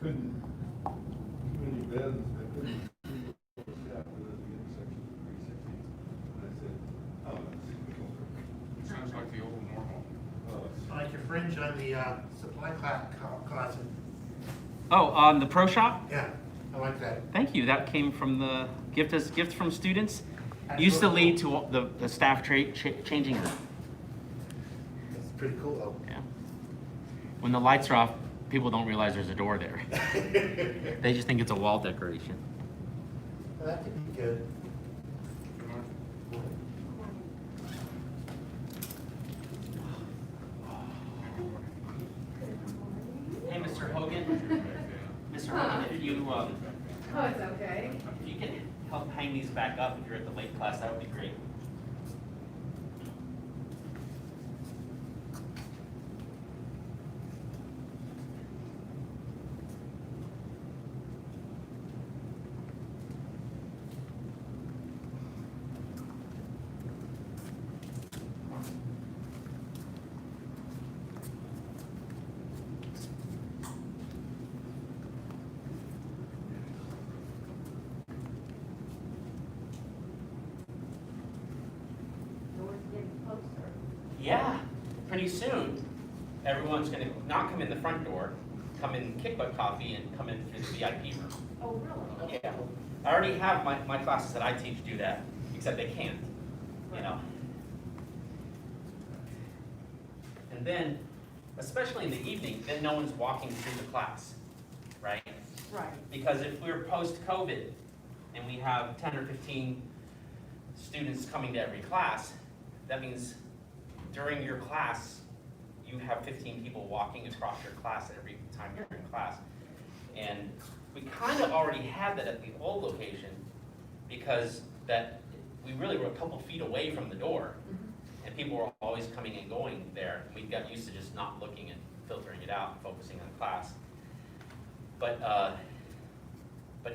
couldn't, too many beds, I couldn't see what was happening at the intersection of 360. And I said, oh, that's Sounds like the old normal. I like your fringe on the supply closet. Oh, on the pro shop? Yeah, I like that. Thank you. That came from the gift from students. Used to lead to the staff changing room. That's pretty cool though. Yeah. When the lights are off, people don't realize there's a door there. They just think it's a wall decoration. Well, that could be good. Hey, Mr. Hogan. Mr. Hogan, if you Oh, it's okay. if you can help hang these back up if you're at the late class, that would be great. Doors getting closer. Yeah, pretty soon, everyone's gonna not come in the front door, come in Kick Butt Coffee and come in through the VIP room. Oh, really? Yeah, I already have my classes that I teach do that, except they can't, you know. And then, especially in the evening, then no one's walking through the class, right? Right. Because if we're post-COVID and we have 10 or 15 students coming to every class, that means during your class, you have 15 people walking across your class every time you're in class. And we kind of already had that at the old location because that we really were a couple feet away from the door and people were always coming and going there. And we got used to just not looking and filtering it out and focusing on class. But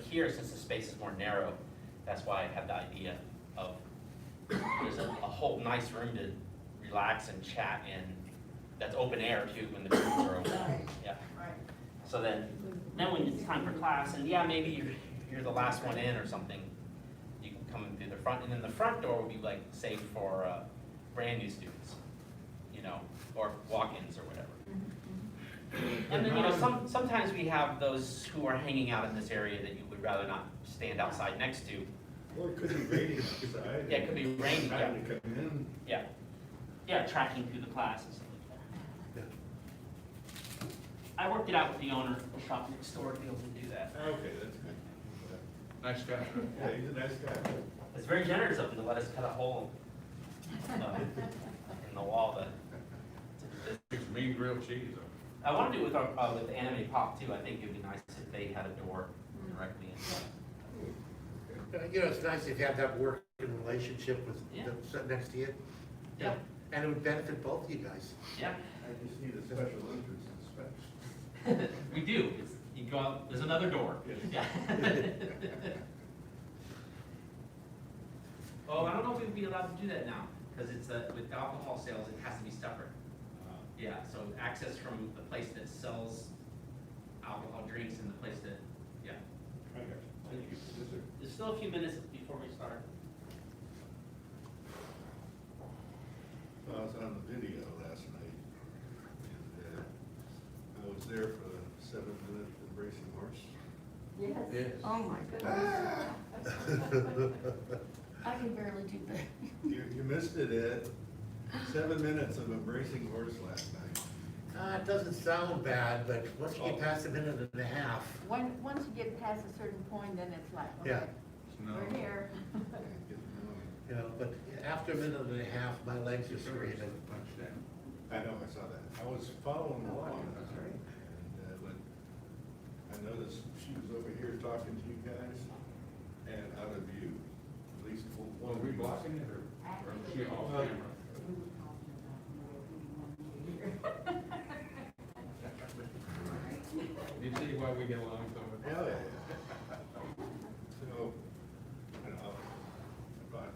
here, since the space is more narrow, that's why I had the idea of there's a whole nice room to relax and chat in that's open air too when the rooms are open. Yeah. Right. So then when it's time for class, and yeah, maybe you're the last one in or something, you can come in through the front, and then the front door would be like safe for brand new students, you know, or walk-ins or whatever. And then, you know, sometimes we have those who are hanging out in this area that you would rather not stand outside next to. Or it could be raining outside. Yeah, it could be raining, yeah. Trying to come in. Yeah. Yeah, tracking through the class and stuff like that. I worked it out with the owner of the shop next door to be able to do that. Okay, that's good. Nice guy. Yeah, he's a nice guy. It's very generous of him to let us cut a hole in the wall. It's mean grilled cheese. I want to do it with the anime pop too. I think it'd be nice if they had a door directly in. You know, it's nice if you have that working relationship with Yeah. them sitting next to you. Yeah. And it would benefit both of you guys. Yeah, I just need a special entrance inspection. we do. You go out. There's another door. Yes. Yeah. Oh, I don't know if we'd be allowed to do that now because it's with alcohol sales, it has to be separate. Yeah, so access from the place that sells alcohol drinks and the place that, yeah. I got you. Thank you. Yes, sir. There's still a few minutes before we start. I was on the video last night, and I was there for the 7-minute embracing horse. Yes. Yes. Oh, my goodness. I can barely do that. You missed it, Ed. 7 minutes of embracing horse last night. It doesn't sound bad, but once you get past a minute and a half, Once you get past a certain point, then it's like, yeah, okay, we're here. you know, but after a minute and a half, my legs are screaming. I know, I saw that. I was following along. And when I noticed she was over here talking to you guys and out of view. At least one. Are we blocking it or is she off Well, camera? You see why we get along so well? Hell yeah. So, you know, I thought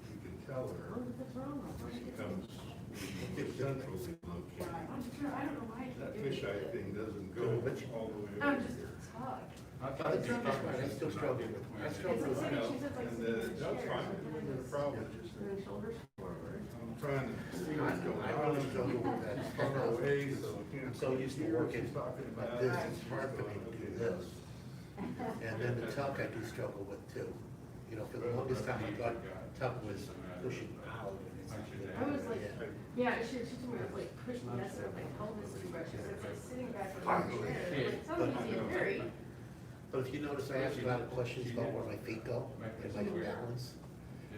you can tell her when she comes, centrally located. I'm sure, I don't know why she did fisheye thing doesn't go Which- all the way I'm over just here. talk. I But thought it's you not talked right, I about still struggle with, I struggle It's with I like know, she said, like and sitting in a that's chair, fine, so then the it's- problem, just, The shoulders forward. I'm trying to see what's going I on. really struggle with that. It's far away, so I can't. I'm so used to hear what working she's talking like about. this, it's hard for me to do this. And then the tuck I do struggle with too. You know, for the longest time, I thought tuck was pushing out. I was like, yeah, she told me it was like pushing, that's sort of like pelvis too much, it's like sitting back in the chair, like, it sounds easy in theory. But if you notice, I ask a lot of questions about where my feet go and my balance.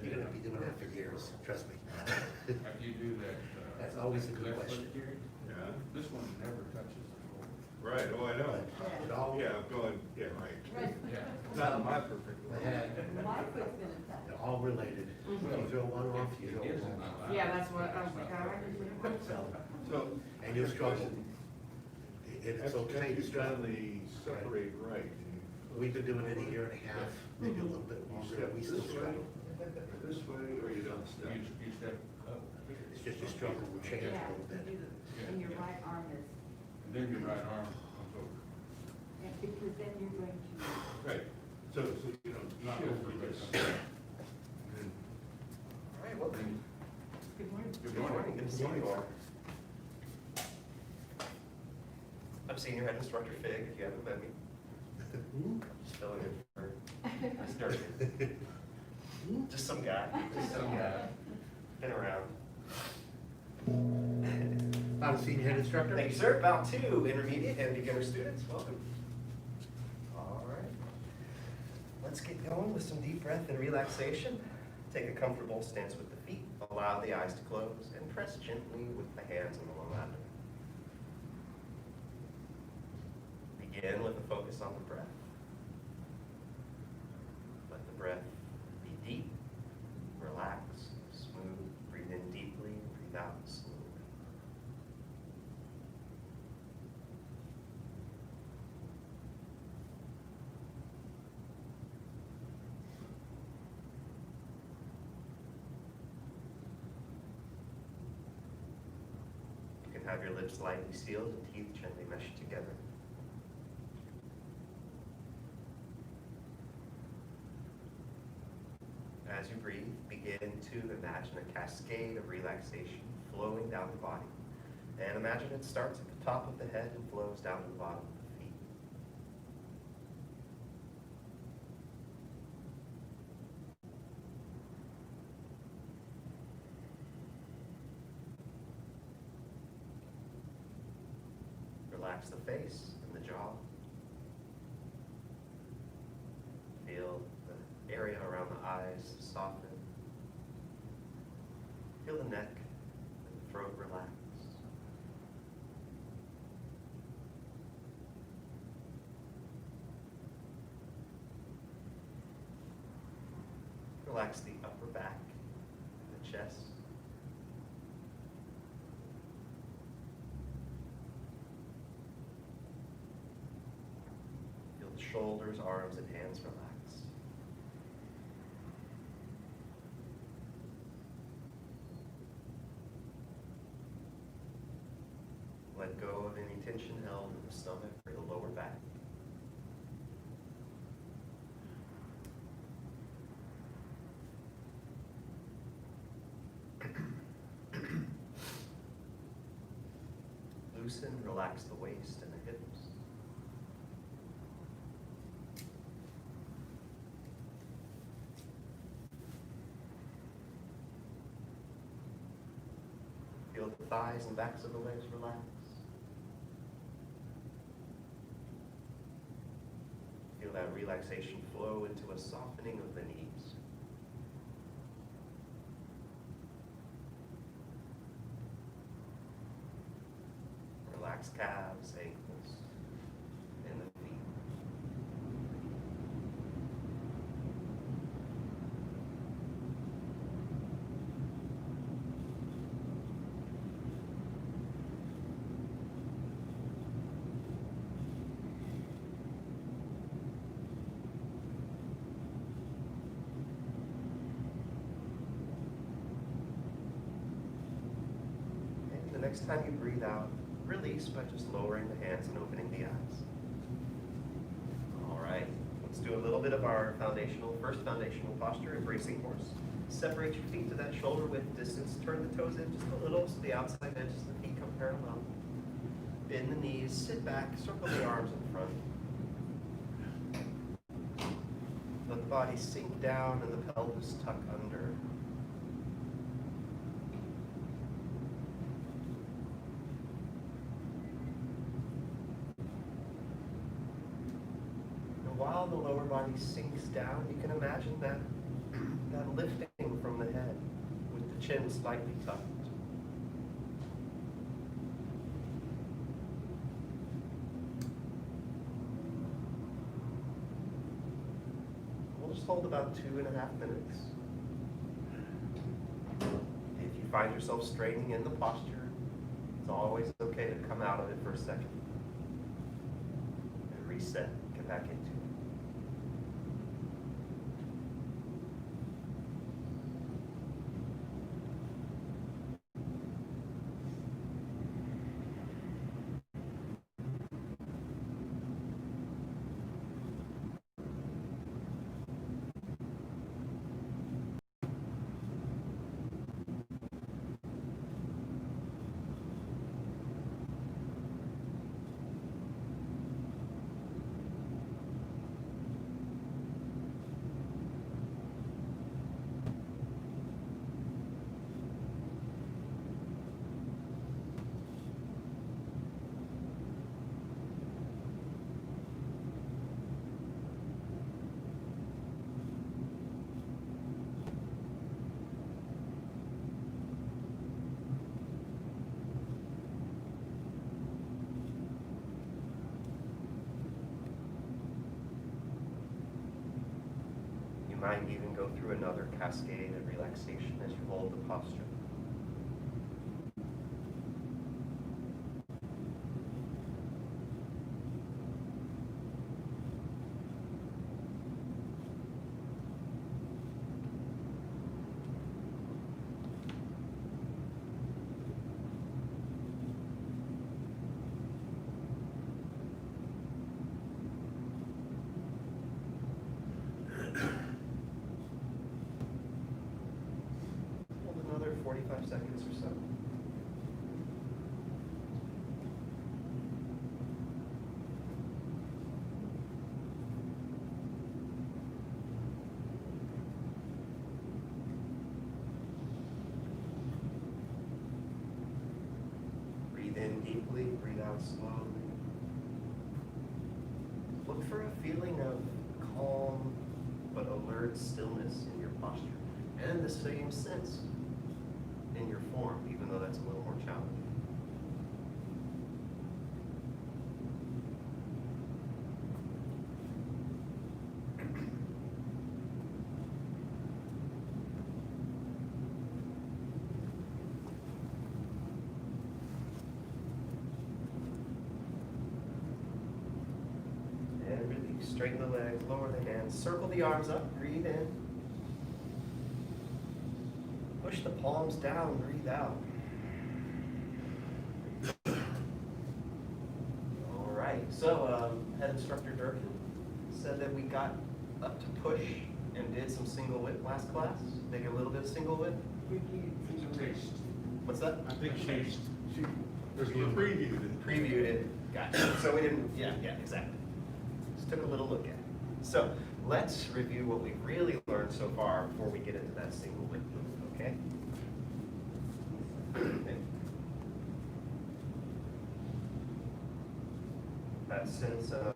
You're gonna be doing that for years, trust me. After you do that. That's always a good left question. foot carry, Yeah, this one never touches the floor. right, oh, I know. It all, Yeah, I'm going, yeah, right. Right. Yeah. Not my perfect. the head, My foot's gonna touch. they're all related. If you throw one off, you throw It is one not off. loud. Yeah, that's what, I was like, I can So, So. and you'll struggle. It's okay to After you've done struggle. the separate right, We've been doing it a year and a half, maybe a little bit you longer, step we this still way, struggle. or this way, or you don't step. You step up, It's just your struggle will change a Yeah, little bit. you do the- and your right arm is, and then your right arm comes over. and because then you're going to, Right, so, you know, not over this. And All right, well, Then- good morning. Good morning. good to see you all. I'm Senior Head Instructor Fig, if you haven't met me. Just filling in for Miss Durkin. Just some guy, just some guy. Been around. Not a senior head instructor? Thank you, sir. About 2 intermediate and beginner students, welcome. All right. Let's get going with some deep breath and relaxation. Take a comfortable stance with the feet. Allow the eyes to close and press gently with the hands on the low abdomen. Begin with a focus on the breath. Let the breath be deep, relaxed, smooth. Breathe in deeply, breathe out slowly. You can have your lips lightly sealed and teeth gently meshed together. As you breathe, begin to imagine a cascade of relaxation flowing down the body. And imagine it starts at the top of the head and flows down to the bottom of the feet. Relax the face and the jaw. Feel the area around the eyes soften. Feel the neck and the throat relax. Relax the upper back and the chest. Feel the shoulders, arms, and hands relax. Let go of any tension held in the stomach or the lower back. Loosen, relax the waist and the hips. Feel the thighs and backs of the legs relax. Feel that relaxation flow into a softening of the knees. Relax calves, ankles, and the feet. And the next time you breathe out, release by just lowering the hands and opening the eyes. All right, let's do a little bit of our first foundational posture, embracing horse. Separate your feet to that shoulder width distance. Turn the toes in just a little so the outside edges of the feet come parallel. Bend the knees, sit back, circle the arms in front. Let the body sink down and the pelvis tuck under. And while the lower body sinks down, you can imagine that lifting from the head with the chin slightly tucked. We'll just hold about 2.5 minutes. If you find yourself straining in the posture, it's always okay to come out of it for a second and reset, get back into it. You might even go through another cascade of relaxation as you hold the posture. Hold another 45 seconds or so. Breathe in deeply, breathe out slowly. Look for a feeling of calm but alert stillness in your posture, and the same sense in your form, even though that's a little more challenging. And release. Straighten the legs, lower the hands, circle the arms up, breathe in. Push the palms down, breathe out. All right, so head instructor Durkin said that we got up to push and did some single whip last class. Maybe a little bit of single whip. What's that? I think she previewed it. Previewed it. Gotcha. So we didn't, yeah, exactly. Just took a little look at it. So let's review what we've really learned so far before we get into that single whip move, okay? That sense of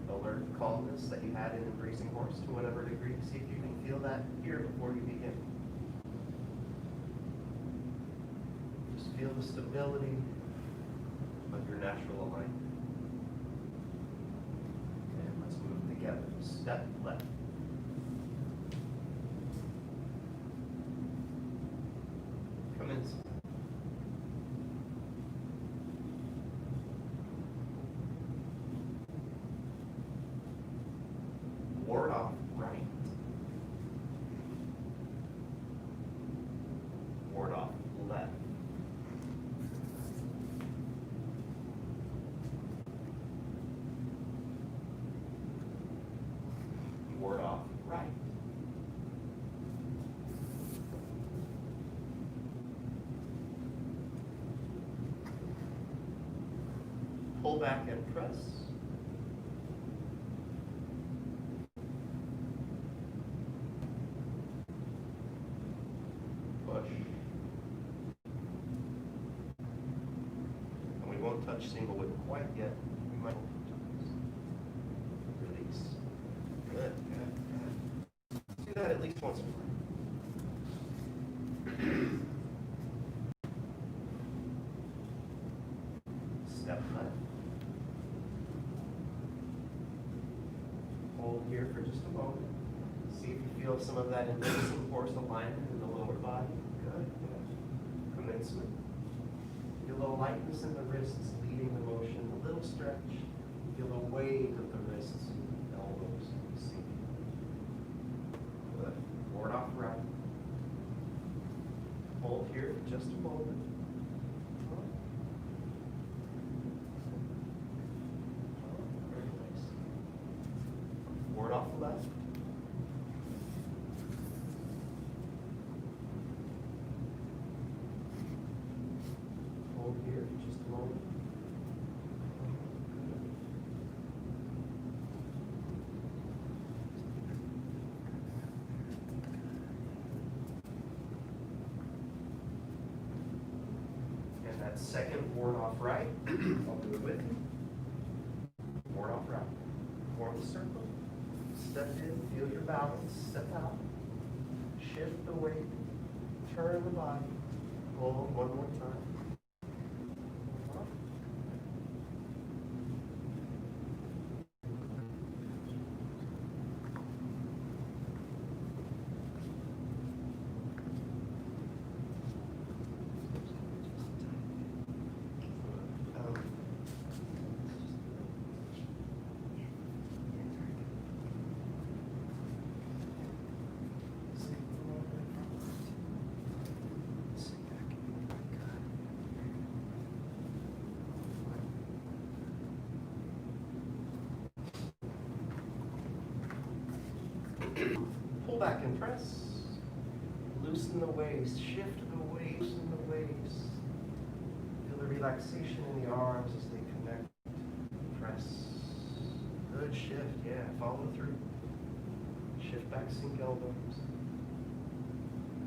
alert calmness that you had in embracing horse to whatever degree. See if you can feel that here before you begin. Just feel the stability of your natural alignment. And let's move together. Step left. Come in. Ward off right. Ward off left. ward off right. Pull back and press. Push. And we won't touch single whip quite yet. We might release. Good, good, good. Let's do that at least once more. Step left. Hold here for just a moment. See if you feel some of that endorsing force alignment in the lower body. Good, good. Commencement. Feel the lightness in the wrists leading the motion. A little stretch. Feel the weight of the wrists, elbows sinking. Good. Ward off right. Hold here for just a moment. Very nice. Ward off left. Hold here for just a moment. And that second ward off right, I'll do it with you. Ward off right. Form the circle. Step in, feel your balance, step out. Shift the weight, turn the body. Hold one more time. Pull back and press. Loosen the waist, shift the waist, loosen the waist. Feel the relaxation in the arms as they connect. Press. Good shift, yeah, follow through. Shift back, sink elbows.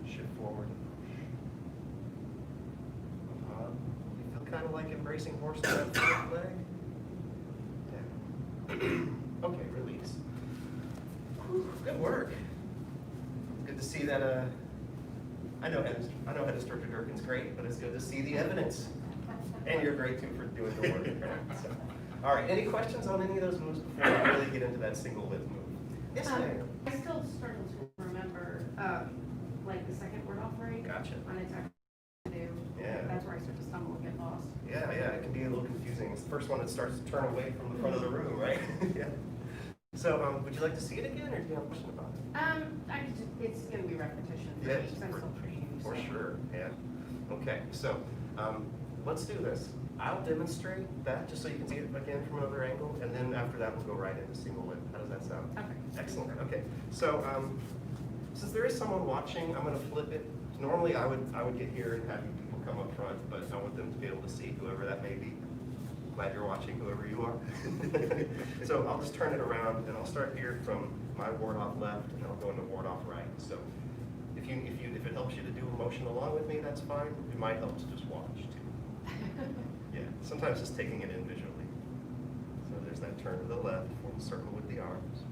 Shift forward and push. You feel kind of like embracing horse on that front leg? Yeah. Okay, release. Good work. Good to see that. I know head instructor Durkin's great, but it's good to see the evidence. And you're great too for doing the work. So, all right. Any questions on any of those moves before we really get into that single whip move? Yes, ma'am. I still struggle to remember, like the second word off right. Gotcha. When it's actually do. Yeah. That's where I start to stumble and get lost. Yeah, it can be a little confusing. It's the first one that starts to turn away from the front of the room, right? Yeah. So, would you like to see it again, or do you have a question about it? It's gonna be repetition. Yes, Because I'm still pretty new. For so. sure, yeah. Okay, so let's do this. I'll demonstrate that just so you can see it again from another angle, and then after that we'll go right into single whip. How does that sound? Okay. Excellent. Okay, so since there is someone watching, I'm going to flip it. Normally I would get here and have you people come up front, but I want them to be able to see whoever that may be. Glad you're watching, whoever you are. So I'll just turn it around, and I'll start here from my ward off left, and I'll go into ward off right. So if it helps you to do a motion along with me, that's fine. It might help to just watch too. Yeah, sometimes just taking it in visually. So there's that turn to the left, form a circle with the arms.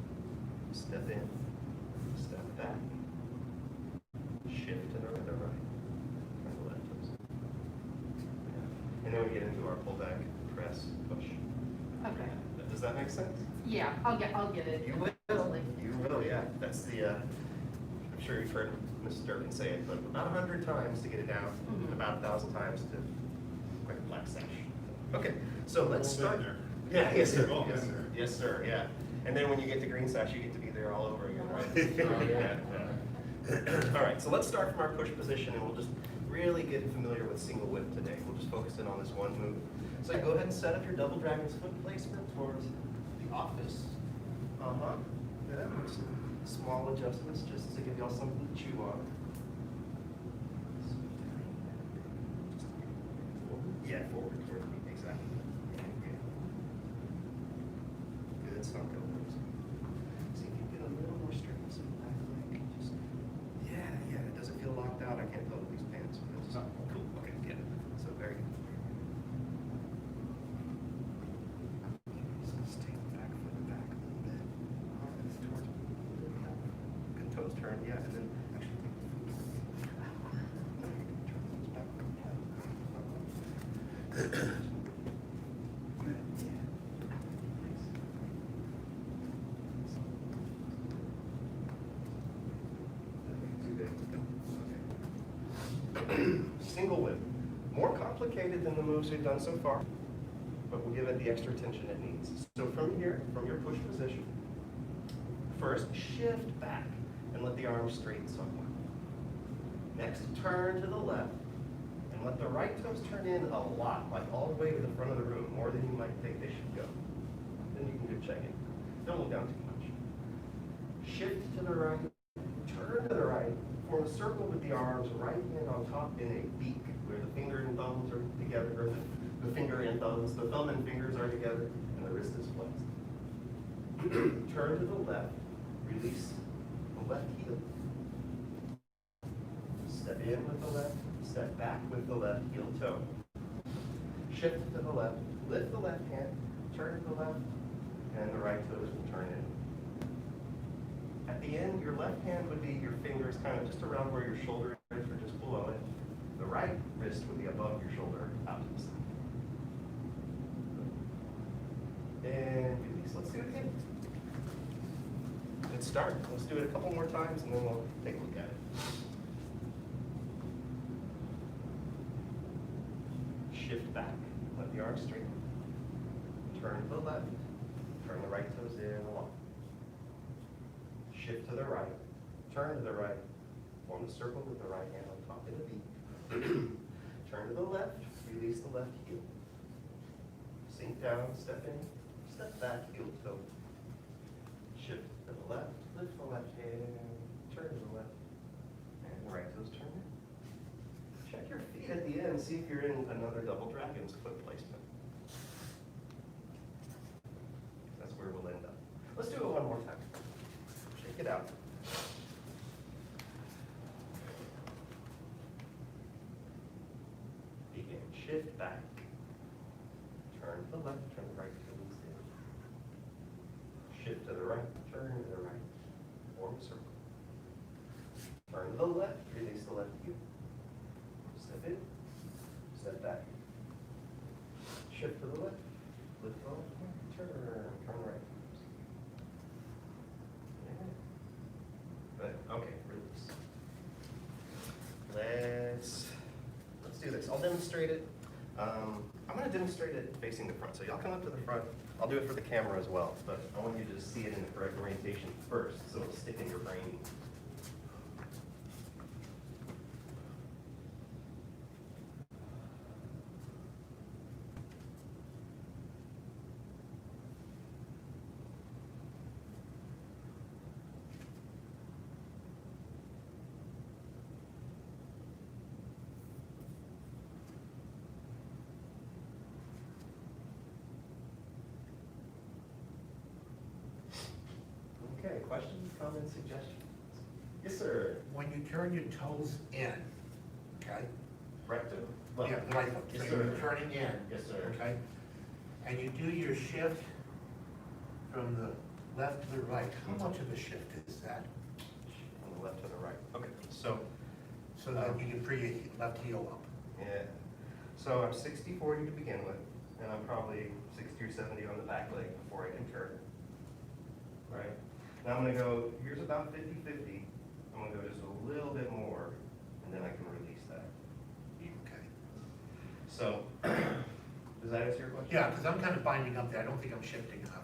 Step in, step back, shift and around the right, turn the left toes. Yeah. And then we get into our pullback, press, push. Okay. Does that make sense? Yeah, I'll get it. You will. Eventually. You will, yeah. That's the, I'm sure you've heard Mrs. Durkin say it, but about 100 times to get it down, Mhm. and about 1,000 times to quite a black sash. Okay, so let's All been start. there. Yeah, yes, sir. All been Yes, there. yes, sir, yeah. And then when you get to green sash, you get to be there all over again, right? Yeah, yeah. All right, so let's start from our push position, and we'll just really get familiar with single whip today. We'll just focus in on this one move. So go ahead and set up your double dragon's foot placement towards the office. good. Small adjustments just to give y'all something to chew on. Yeah, forward toward me, exactly. Yeah. Good, sunk elbows. See if you get a little more straightness in the back leg. Just, yeah, it doesn't feel locked out. I can't tell with these pants, but it's cool. Okay, get it. So very good. So stay back foot back a little bit. Arms towards good toes turn, yeah, and then actually take the foot. No, you can turn those back. Good, yeah. Single whip. More complicated than the moves we've done so far, but we'll give it the extra attention it needs. So from here, from your push position, first shift back and let the arms straighten somewhat. Next, turn to the left and let the right toes turn in a lot, like all the way to the front of the room, more than you might think they should go. Then you can do check-in. Don't look down too much. Shift to the right, turn to the right, form a circle with the arms, right hand on top in a beak, where the finger and thumbs are together, or the finger and thumbs, the thumb and fingers are together, and the wrist is flexed. Turn to the left, release the left heel. Step in with the left, step back with the left heel toe. Shift to the left, lift the left hand, turn to the left, and the right toes will turn in. At the end, your left hand would be your fingers kind of just around where your shoulder is or just below it. The right wrist would be above your shoulder out to the side. And release. Let's do it again. Good start. Let's do it a couple more times and then we'll take a look at it. Shift back. Let the arms straighten. Turn to the left. Turn the right toes in along. Shift to the right, turn to the right, form the circle with the right hand on top of the beat. Turn to the left, release the left heel. Sink down, step in, step back, heel toe. Shift to the left, lift the left hand, turn to the left, and the right toes turn in. Check your feet at the end, see if you're in another double dragon's foot placement. That's where we'll end up. Let's do it one more time. Shake it out. Begin. Shift back. Turn to the left, turn the right toes in. Shift to the right, turn to the right. Form a circle. Turn to the left, release the left heel. Step in, step back. Shift to the left, lift the left hand, turn right. But, okay, release. Let's do this. I'll demonstrate it. I'm going to demonstrate it facing the front. So y'all come up to the front. I'll do it for the camera as well, but I want you to see it in the correct orientation first, so it'll stick in your brain. Okay, questions, comments, suggestions? Yes, sir. When you turn your toes in, okay? Right to Yeah, the right foot. Yes, So you're sir. turning in. Yes, sir. Okay? And you do your shift from the left to the right. How much of a shift is that? From the left to the right. Okay, so, So that you can free your left heel up. yeah. So I'm 60-40 to begin with, and I'm probably 60 or 70 on the back leg before I can turn. Right? Now I'm gonna go, here's about 50-50. I'm gonna go just a little bit more, and then I can release that. Okay. So, does that answer your question? Yeah, because I'm kind of binding up there. I don't think I'm shifting enough.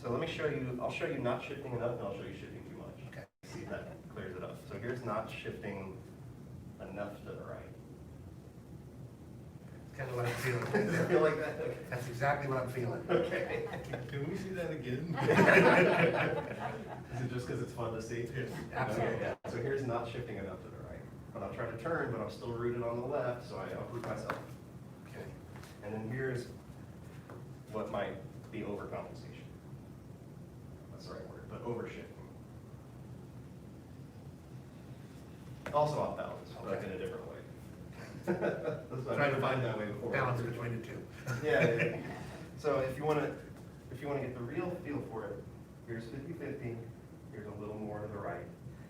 So let me show you, I'll show you not shifting enough, and I'll show you shifting too much. Okay. See if that clears it up. So here's not shifting enough to the right. Kind of what I'm Does feeling. it feel like that? Okay. That's exactly what I'm feeling. Okay. Can we see that again? Is it just because it's fun to see? Yes. Absolutely. Okay, yeah. So here's not shifting enough to the right. But I'm trying to turn, but I'm still rooted on the left, so I uproot myself. Okay. And then here's what might be overcompensation. That's the right word, but overshifting. Also off balance, but in a different way. That's why I Trying never to find done that way before. balance between the two. Yeah. So if you wanna get the real feel for it, here's 50-50, here's a little more to the right.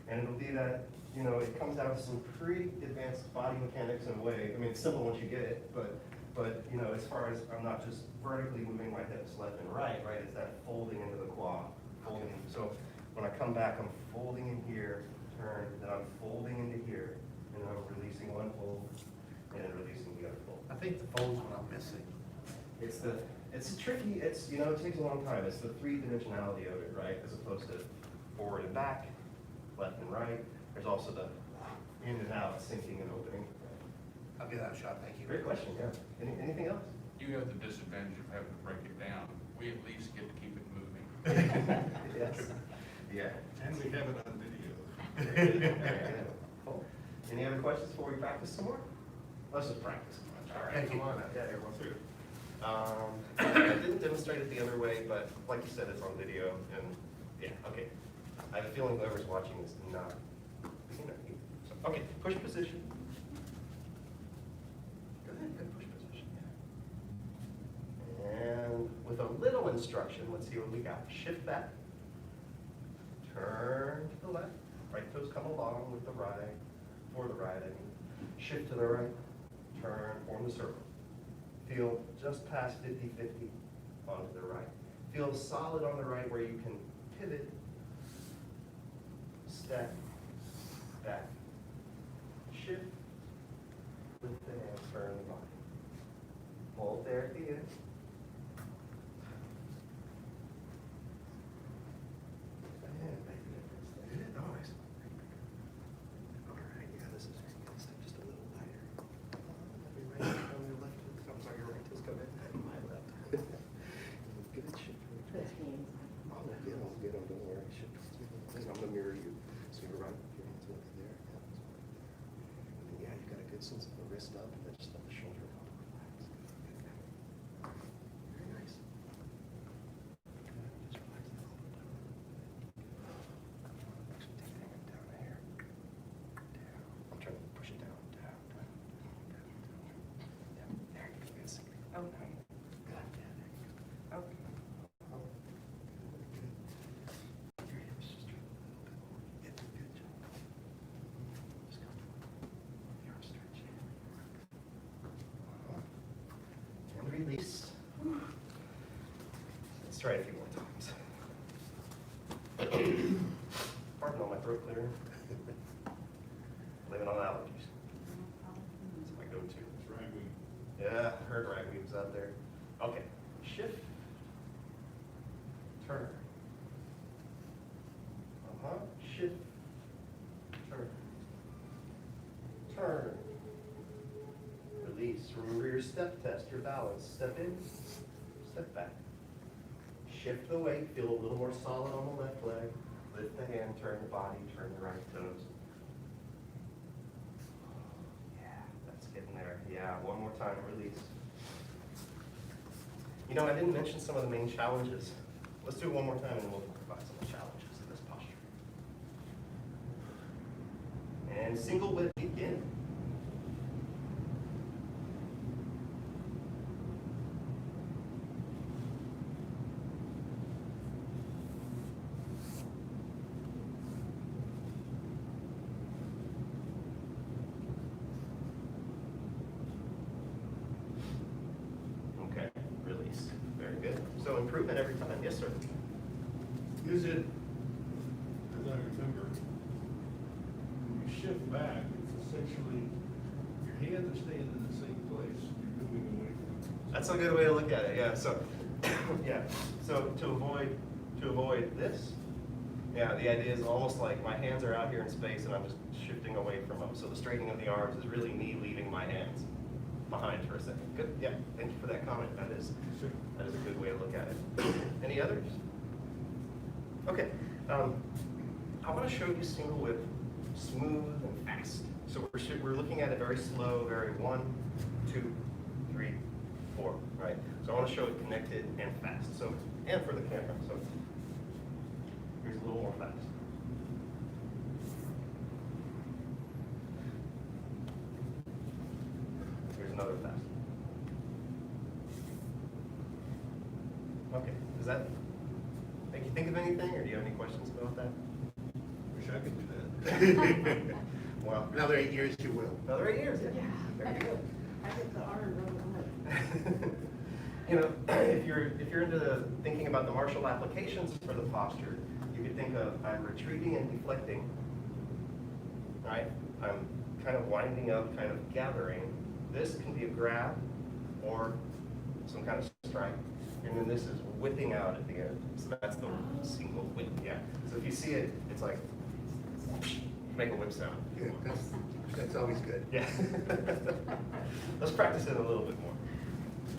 And it'll be that, you know, it comes out of some pretty advanced body mechanics in a way. I mean, it's simple once you get it, but you know, as far as I'm not just vertically moving my hips left and right, it's that folding into the quad, folding in. So when I come back, I'm folding in here, turn, then I'm folding into here, and then I'm releasing one fold, and then releasing the other fold. I think the fold's what I'm missing. It's tricky, you know, it takes a long time. It's the three-dimensionality of it, right? As opposed to forward and back, left and right. There's also the in and out, sinking and opening. I'll give that a shot, thank you. Great question, yeah. Anything else? You have the disadvantage of having to break it down. We at least get to keep it moving. Yes. Yeah. And we have it on video. Cool. Any other questions before we practice some more? Let's just practice. All right, Thank you. come on up. Yeah, everyone through. I didn't demonstrate it the other way, but like you said, it's on video, and yeah, okay. I have a feeling whoever's watching is not beginner. So, okay, push position. Good push position. And with a little instruction, let's see what we got. Shift back, turn to the left, right toes come along with the right, for the right, I mean. Shift to the right, turn, form the circle. Feel just past 50-50 onto the right. Feel solid on the right where you can pivot, step, back, shift, lift the hand, turn the body. Hold there at the end. And make a difference there. Nice. All right, yeah, this is just a little lighter. Your right on your left, I'm sorry, your right toes come in, my left. Good, shift. I'll get them, don't worry. Shift. I'm gonna mirror you. So you're right, your hands over there. Yeah, you got a good sense of the wrist up, and then just let the shoulder go. Relax. Very nice. Just relax the elbow down. Actually, take the hand down here. Down. I'm trying to push it down, down. Yeah, there you go. Yes. Okay. Good. Yeah, there you go. Okay. Your hips just turn a little bit more. Yeah, good job. Just comfortable. The arm stretch. And release. Let's try it a few more times. Pardon all my throat clearing. Blaming on allergies. That's my go-to. That's right, Yeah, heard ragweed's out there. Okay, shift, turn. Shift, turn. Turn. Release. Remember your step test, your balance. Step in, step back. Shift the weight, feel a little more solid on the left leg. Lift the hand, turn the body, turn the right toes. Yeah, that's getting there. Yeah, one more time, release. You know, I didn't mention some of the main challenges. Let's do it one more time and then we'll talk about some of the challenges in this posture. And single whip begin. Okay, release. Very good. So improvement every time. Yes, sir. Is it, as I remember, when you shift back, it's essentially, your hands are staying in the same place, you're moving away from it. That's a good way to look at it, yeah, so, yeah, so to avoid this, yeah, the idea is almost like my hands are out here in space and I'm just shifting away from them, so the straightening of the arms is really me leaving my hands. behind for a second. Good, yeah, thank you for that comment. That is a good way to look at it. Any others? Okay, I want to show you single whip, smooth and fast. So we're looking at it very slow, very 1, 2, 3, 4, right? So I want to show it connected and fast. So, and for the camera. So here's a little more fast. Here's another fast. Okay, does that make you think of anything, or do you have any questions about that? Wish I could do that. Well, Another 8 years, you will. another 8 years, yeah. Yeah. There you go. I get the arm really hard. You know, if you're into thinking about the martial applications for the posture, you could think of I'm retreating and deflecting, right? I'm kind of winding up, kind of gathering. This can be a grab or some kind of strike. And then this is whipping out at the end. So that's the single whip, yeah. So if you see it, it's like, make a whip sound. Yeah, that's always good. Yeah. Let's practice it a little bit more,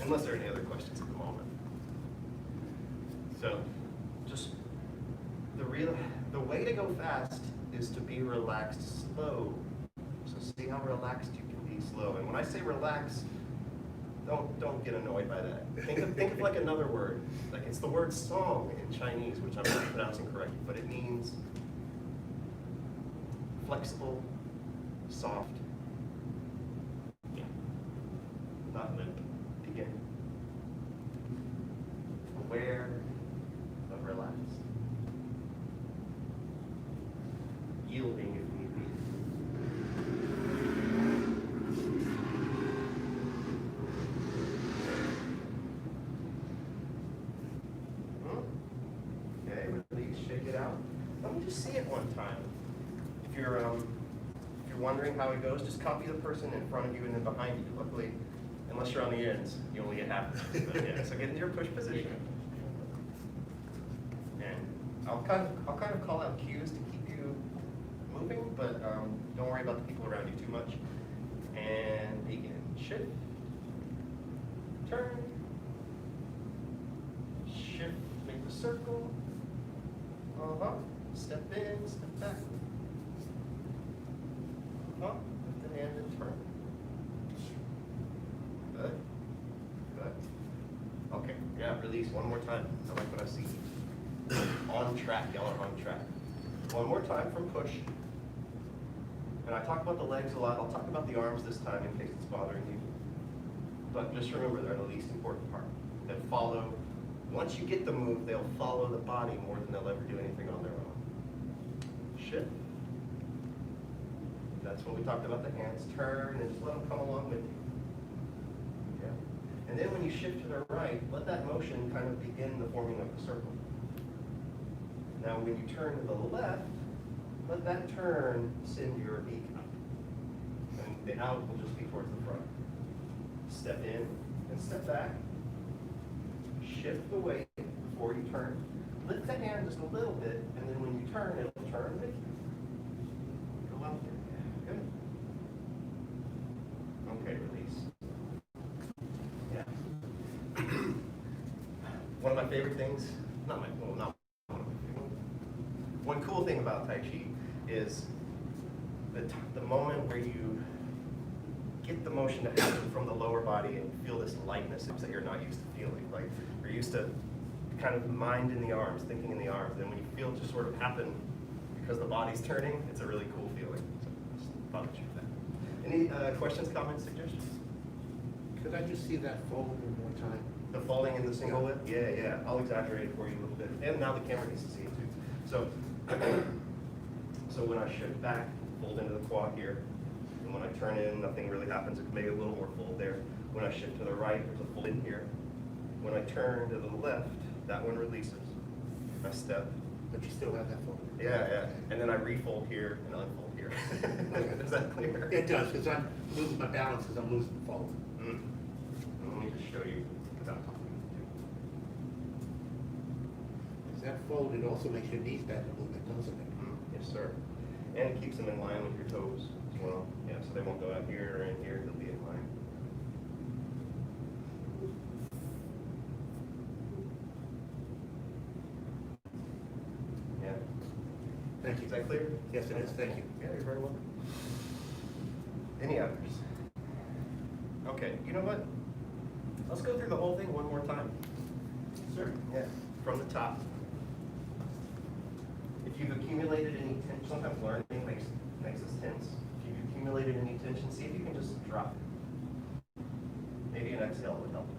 unless there are any other questions at the moment. So, just the way to go fast is to be relaxed slow. So see how relaxed you can be slow. And when I say relax, don't get annoyed by that. Think of like another word. Like it's the word song in Chinese, which I'm not pronouncing correctly, but it means flexible, soft, yeah, not limp, begin, aware, but relaxed, yielding if need be. Okay, release, shake it out. Let me just see it one time. If you're wondering how it goes, just copy the person in front of you and then behind you. Luckily, unless you're on the ends, you only get half of it. But yeah, so get into your push position. And I'll kind of call out cues to keep you moving, but don't worry about the people around you too much. And begin. Shift. Turn. Shift. Make the circle. Step in, step back. Lift the hand and turn. Good. Good. Okay, yeah, release one more time. I like what I see. On track, y'all are on track. One more time from push. And I talk about the legs a lot. I'll talk about the arms this time in case it's bothering you. But just remember, they're the least important part. They follow. Once you get the move, they'll follow the body more than they'll ever do anything on their own. Shift. That's when we talked about the hands. Turn and just let them come along with you. Yeah. And then when you shift to the right, let that motion kind of begin the forming of the circle. Now when you turn to the left, let that turn send your beak up. And the out will just be towards the front. Step in and step back. Shift the weight before you turn. Lift the hand just a little bit, and then when you turn, it'll turn with you. Go out there. Good. Okay, release. Yeah. One of my favorite things, not one of my favorite. One cool thing about Tai Chi is the moment where you get the motion to happen from the lower body and feel this lightness that you're not used to feeling. Like you're used to kind of mind in the arms, thinking in the arms. Then when you feel it just sort of happen because the body's turning, it's a really cool feeling. So just thought I'd share that. Any questions, comments, suggestions? Could I just see that fold one more time? The falling in the single whip? Yeah, yeah. I'll exaggerate it for you a little bit. And now the camera gets to see it too. So, so when I shift back, fold into the quad here. And when I turn in, nothing really happens. Maybe a little more fold there. When I shift to the right, there's a fold in here. When I turn to the left, that one releases. I step. But you still have that fold? Yeah, yeah. And then I refold here and unfold here. Is that clear? It does, because I'm losing my balance as I'm losing the fold. Let me just show you without talking. That fold, it also makes your knees bend a little bit, doesn't it? Yes, sir. And it keeps them in line with your toes as well. Yeah, so they won't go out here or in here, they'll be in line. Thank you. Is that clear? Yes, it is, thank you. Yeah, you're very welcome. Any others? Okay, you know what? Let's go through the whole thing one more time. Sure. Yeah, from the top. If you've accumulated any tension, sometimes learning makes us tense. If you've accumulated any tension, see if you can just drop it. Maybe an exhale would help.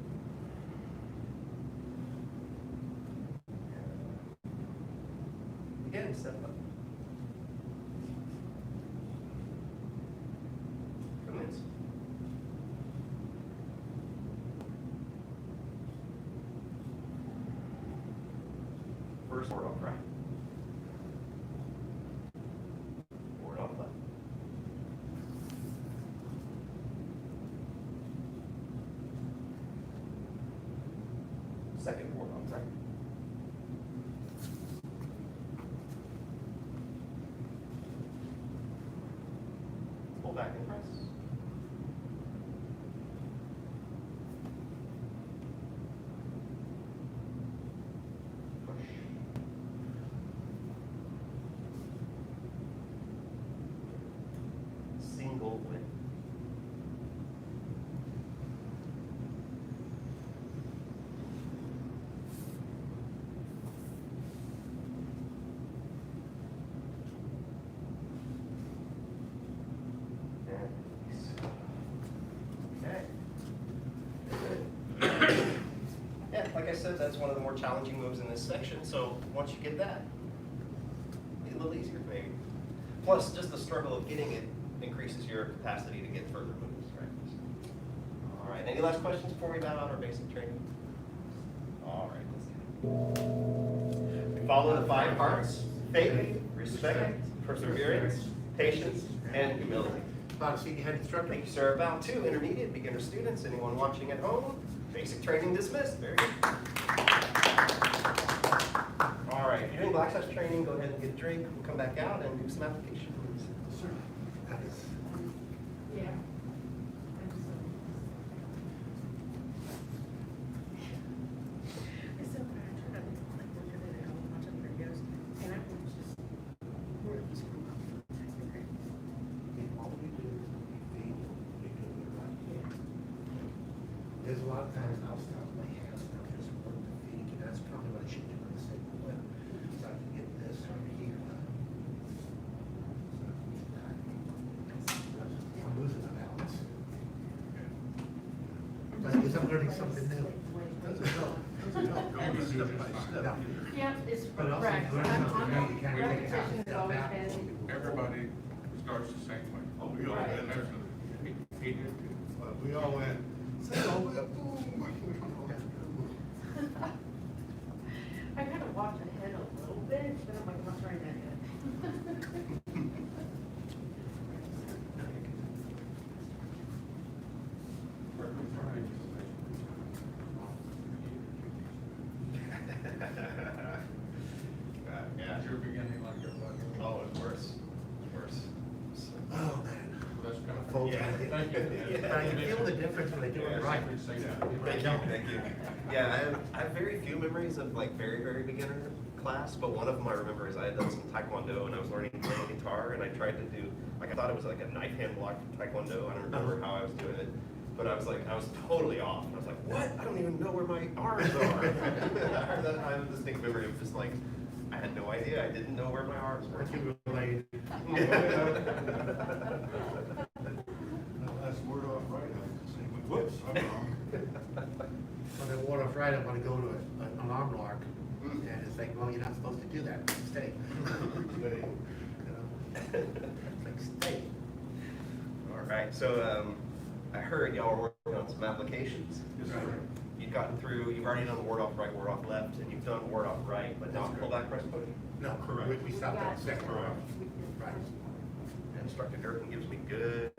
Again, step up. Commence. First word off right. Word off left. Second word off right. Pull back and press. Push. Single width. Okay. Yeah, like I said, that's one of the more challenging moves in this section, so once you get that, it'll be a little easier maybe. Plus, just the struggle of getting it increases your capacity to get further moves, right? All right, any last questions before we bow out our basic training? All right, let's get it. We follow the 5 parts: faith, respect, perseverance, patience, and humility. Bob, senior head instructor. Thank you, sir. Bound 2, intermediate, beginner students. Anyone watching at home? Basic training dismissed. Very good. All right, if you're doing black touch training, go ahead and get a drink. We'll come back out and do some application. Sir. That is. Yeah. It's so bad. I try to like look at it and watch other videos, and I was just more of All we do is we feed, we do it right. There's a lot of times I'll stop my hands and I'll just work the feet, and that's probably what I should do in the same way. So I can get this over here. I'm losing the balance. But because I'm learning something new. Doesn't help. Going step by step. No. Yeah, it's But also correct. learn I'm something on new, you can't take it out, repetition has step always back. been, Everybody starts the same way. Oh, we all Right. went there. He did too. We all went, say, oh, boom. I kind of walked ahead a little bit, but I'm like, I'm not trying that yet. Yeah. Is your beginning like everybody else? Oh, it's worse. It's worse. Oh, man. Well, that's kind of. Full Yeah. time. Thank you. But I can feel the difference when I do it right. Thank you, thank you. Yeah, I have very few memories of like very, very beginner class, but one of them I remember is I had done some Taekwondo and I was learning to play guitar and I tried to do, like I thought it was like a knife hand block Taekwondo. I don't remember how I was doing it, but I was totally off. I was like, what? I don't even know where my arms are. I have a distinct memory of just like, I had no idea. I didn't know where my arms were. Aren't you related? That last word off right, I was just saying, whoops, I'm wrong. When I wore off right, I want to go to an alarm lock, and it's like, well, you're not supposed to do that, stay. Stay. You know? It's like, stay. All right, so I heard y'all were working on some applications. Yes, sir. You've gotten through, you've already done word off right, word off left, and you've done word off right, but not pull back, press push. No, Correct. we stopped at the second round. Right. Instructor Durkin gives me good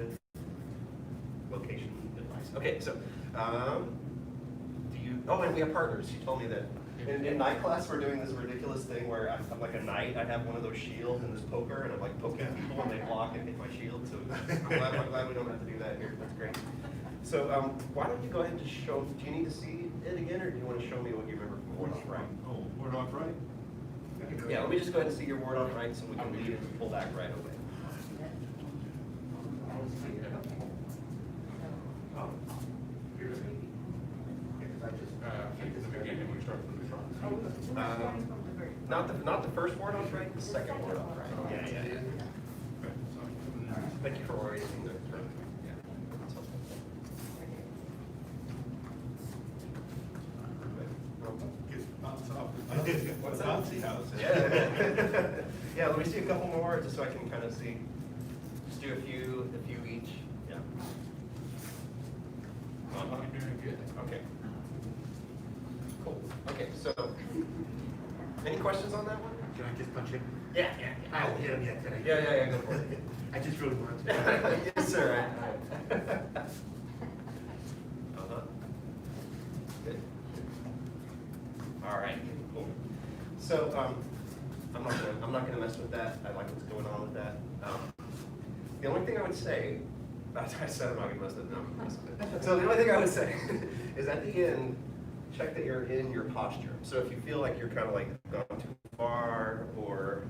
location advice. Okay, so, and we have partners. You told me that. In night class, we're doing this ridiculous thing where I'm like a knight, I have one of those shields and this poker, and I'm like poking people and they block and hit my shield, so I'm glad we don't have to do that here. That's great. So, why don't you go ahead and just show, do you need to see it again, or do you want to show me what you remember from word off right? Oh, word off right? Yeah, let me just go ahead and see your ward off right so we can lead and pull back right away. Oh. Here's it. Yeah, 'cause I just. I think in the beginning, we start from the front. Not the first ward off right, the second ward off right. Yeah. Thank you for orienting the. Yeah, that's helpful. Get bounce off. What's that? Bouncy house. Yeah. Yeah, let me see a couple more, just so I can kind of see. Just do a few each. Yeah. You're doing good. Okay. Cool. Okay, so, any questions on that one? Can I just punch him? Yeah. I haven't hit him yet today. Yeah, go for it. I just really wanted to. Yes, sir. Good. All right, cool. So, I'm not gonna mess with that. I like what's going on with that. The only thing I would say, I said I'm not gonna mess with it, no, I'm gonna mess with it. So the only thing I would say is at the end, check that you're in your posture. So if you feel like you're kind of like gone too far, or,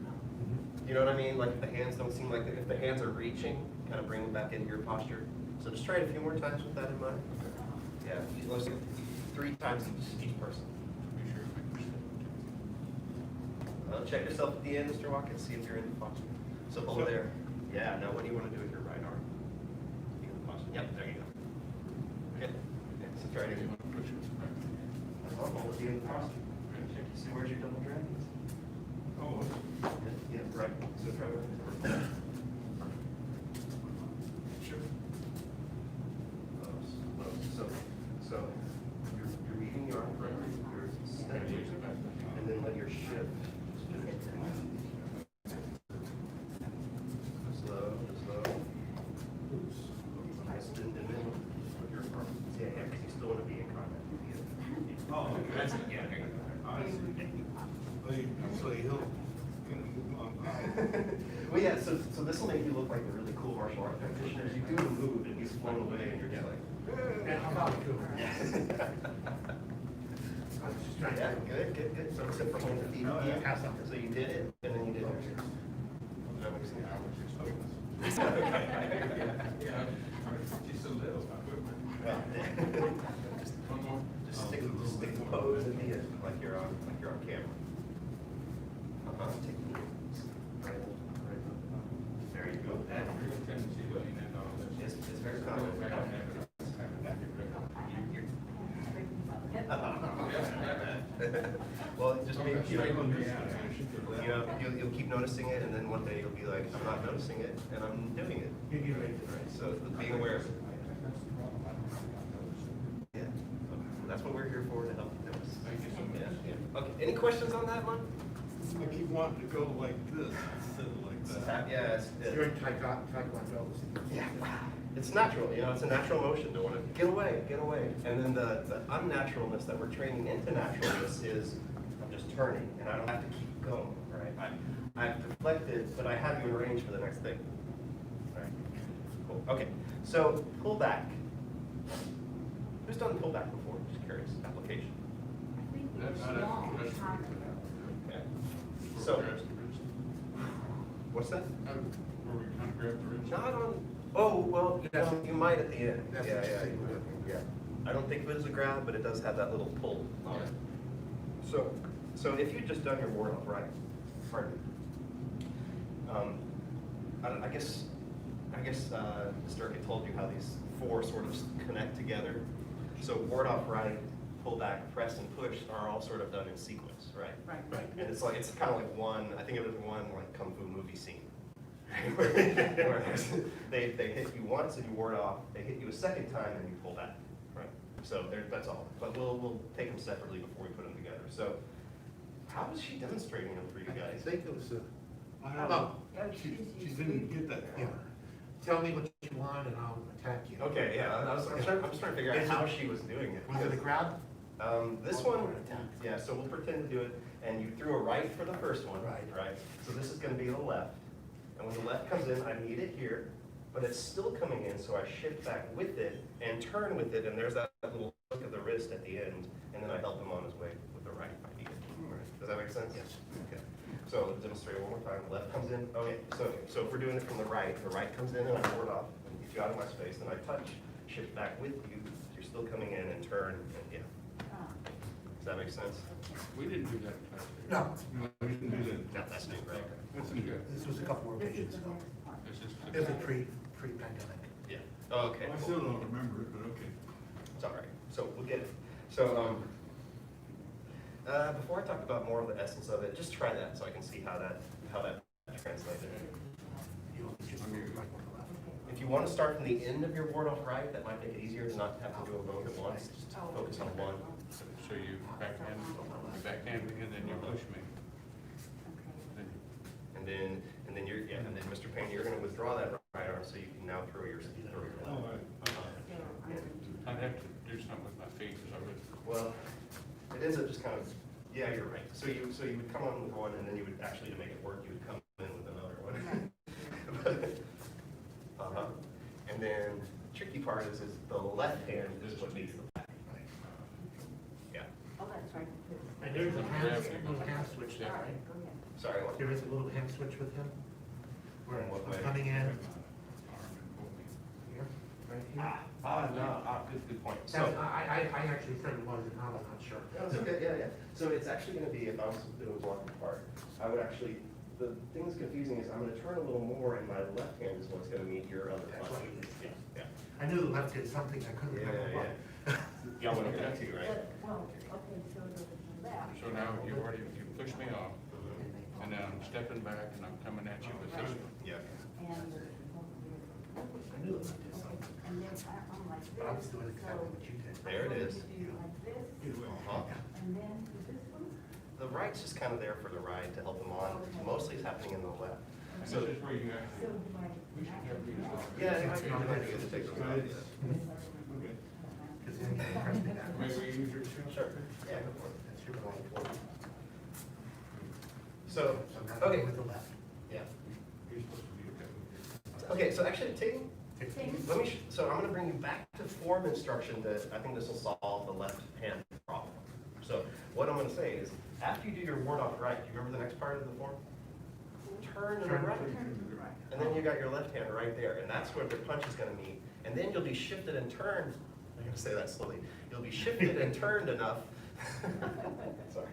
you know what I mean? Like if the hands don't seem like, if the hands are reaching, kind of bring them back into your posture. So just try it a few more times with that in mind. Yeah, let's do 3 times each person. Be sure to make your step. Check yourself at the end, Mr. Watkins, see if you're in the posture. So hold there. Yeah, now what do you want to do with your right arm? You in the posture? Yep, there you go. Good. Yeah, so try it again. Push it. Hold the end posture. See where's your double drag? Oh, Yeah, right. So try it. sure. So you're meeting your arm correctly, you're stepping, and then let your shift. Slow. And then with your arm. Yeah, because you still want to be in contact with the other. Oh, okay. That's it, yeah, there you go. I see. So he'll, move on. Well, yeah, so this will make you look like a really cool martial art practitioner. You do the move and he's blown away and you're just like, Yeah, I'm about to. I was just trying yeah, to. good. So except for holding the feet. Oh, yeah, have something. So you did it, and then you did it. That makes sense. Yeah, just a little. Well, Just one more. Just stick the pose at the end, like you're on camera. Take the right. There you go. That real tendency to lean in on this. It's very common. Well, just maybe, you'll keep noticing it, and then one day you'll be like, I'm not noticing it, and I'm doing it. You're right. Right, so being aware of it. Yeah, that's what we're here for, to help you notice. Thank you so much. Yeah. Okay, any questions on that one? I keep wanting to go like this instead of like that. Yeah, You're in Taekwondo. yeah, it's natural, it's a natural motion to want to get away. And then the unnaturalness that we're training into naturalness is, I'm just turning, and I don't have to keep going, right? I've deflected, but I have you in range for the next thing. All right, cool, okay, so pull back. Who's done pull back before? Just curious, application. I think we That's should not all a- that's- have. Okay. So, Grab the wrist. what's that? Where we kind of grab the wrist. Not on, oh, well, you might at the end. That's Yeah, what you yeah, said. you might. Yeah. I don't think of it as a grab, but it does have that little pull on it. So if you'd just done your ward off right, pardon me. I guess Mr. Urquhart told you how these 4 sort of connect together. So ward off right, pull back, press and push are all sort of done in sequence, right? Right. And it's kind of like one, I think of it as one like kung fu movie scene. Where they hit you once and you ward off, they hit you a second time and you pull back, right? So that's all, but we'll take them separately before we put them together. So how is she demonstrating them for you I guys? think it was I don't know. She didn't get that yeah. far. Tell me what you want and I'll attack you. Okay, yeah, I'm just trying to figure out how she was doing it. Was it a grab? This one, yeah, so we'll pretend to do it, and you threw a right for the first one. Right. So this is gonna be the left, and when the left comes in, I meet it here, but it's still coming in, so I shift back with it and turn with it, and there's that little hook of the wrist at the end, and then I help him on his way with the right if I need it. Does that make sense? Yes. Okay. So demonstrate one more time, left comes in, okay, so if we're doing it from the right comes in and I board off, and get you out of my space, then I touch, shift back with you, so you're still coming in and turn, and yeah. Does that make sense? We didn't do that last year. No, No, we didn't do that. No, that's new, right? That's good. this was a couple rotations ago. It's just. It was a pre-pandemic. Yeah. Oh, okay, I cool. still don't remember it, but okay. It's all right, so we'll get it. So, before I talk about more of the essence of it, just try that so I can see how that translated. You know, it's just like on the left. If you want to start from the end of your board off right, that might make it easier to not have to do a both at once, just focus on one. So you backhand me, and then you push me. Then- And then you're, yeah, and then Mr. Payne, you're gonna withdraw that right arm so you can now throw your All left. right. I'd have to do something with my feet, because I would. Well, it ends up just kind of, yeah, you're right. So you would come on with one, and then you would actually, to make it work, you would come in with another one. And then tricky part is the left hand is what makes the back. Yeah, Oh, that's right. And there's a little hand switch there, right? Go ahead. sorry, what? There is a little hand switch with him. Where In what way? it's coming in Arm and pull me. here, right here. No, good point. That's, So, I actually said it was, and I was not sure. that's okay, yeah. So it's actually gonna be, if I was doing blocking part, I would actually, the thing that's confusing is I'm gonna turn a little more, and my left hand is what's gonna meet your other That's punch. what it is. Yeah. I knew the left did something, I couldn't remember Yeah, what. Y'all wanna get that too, right? Well, okay, so the left. So now you pushed me off, and then I'm stepping back, and I'm coming at you with this one. Yeah. And the. I knew the left did something, And then I'm like this. but I was doing exactly what you did. There it is. You do like this, Uh-huh. and then this one. The right's just kind of there for the ride to help them on. Mostly it's happening in the left. So, This is where you So actually, do I. we should have these off. yeah, it might be good to take those out. It's- Okay. Because then you can press me back. May we use your chair? Sure. Yeah, go for it. That's your going forward. So, So now okay, with the left. yeah. You're supposed to be okay. Okay, so actually taking, Take. let me, so I'm gonna bring you back to form instruction that I think this will solve the left hand problem. So what I'm gonna say is, after you do your ward off right, do you remember the next part of the form? Turn to the Turn. right. And then you got your left hand right there, and that's where the punch is gonna meet. And then you'll be shifted and turned, I'm gonna say that slowly, you'll be shifted and turned enough, sorry,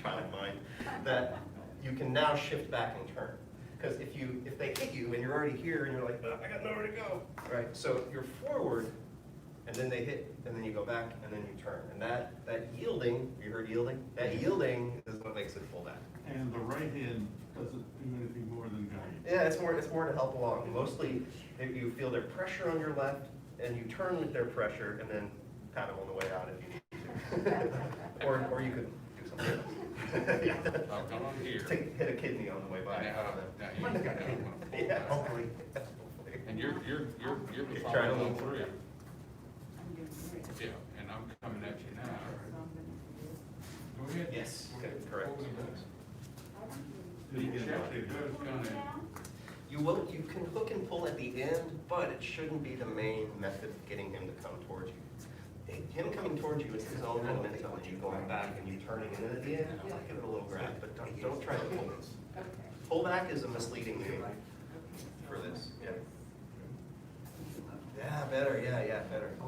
child mind, that you can now shift back and turn. Because if they hit you and you're already here and you're like, "Oh, I got nowhere to go," right? So you're forward, and then they hit, and then you go back, and then you turn. And that yielding, you heard yielding? That yielding is what makes it pull back. And the right hand doesn't do anything more than guide. Yeah, it's more to help along. Mostly, if you feel their pressure on your left, and you turn with their pressure, and then pat them on the way out if you need to. Or you could do something else. Yeah. I'll come on here. Hit a kidney on the way by. Now you got to pull Yeah. back. Hopefully. And you're Try to following move. through. I'm doing this. Yeah, and I'm coming at you now. So I'm gonna do this. Go ahead. Yes, okay, correct. What was it? I don't do Did you You get actually it? does this. kind of, Down. You can hook and pull at the end, but it shouldn't be the main method of getting him to come towards you. Him coming towards you is his own momentum, and you going back and you turning, and then at the end, yeah, give it a little grab, but don't try to pull this. Okay. Pull back is a misleading name for this, yeah. Yeah, better, yeah, better. Yeah.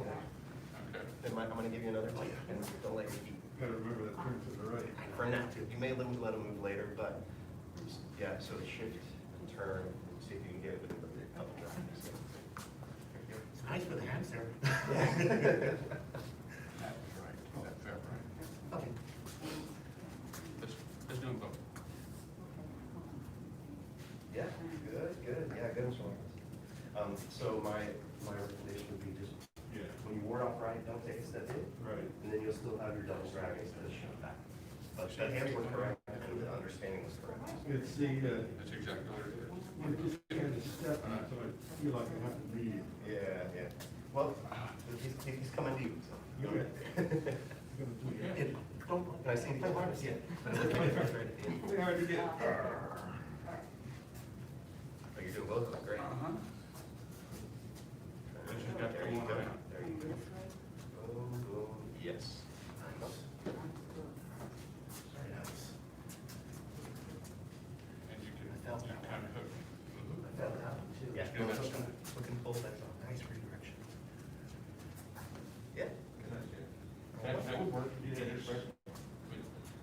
okay. Then I'm gonna give you another tip, and don't let your feet, Gotta remember that turn to the right. for now, you may let him move later, but, yeah, so shift and turn, and see if you can get it with a couple drives. It's nice for the hands there. That was right. That felt right. Okay. Let's do them both. Yeah, good, yeah, good instructions. So my recommendation would be just, Yeah, when you ward off right, don't take a step in, right. and then you'll still have your double drag instead of shove back. But the hands were correct, and the understanding was correct. It's the, That's exactly what it is. you just kind of step on it, so I feel like I have to be. Yeah. Well, he's coming to you, so. Okay. It, don't. Can I see the arms? Yeah. Look at it, right at the end. Pretty hard to get. Oh, you're doing both of them, great. Uh-huh. This has got to There come you on go. out. There you go. Boom, boom, yes. Very nice. felt that Kind one. of hook. I felt that one too. Yeah, do that. look and pull that on. Nice redirection. Yeah. That would work. You did it right.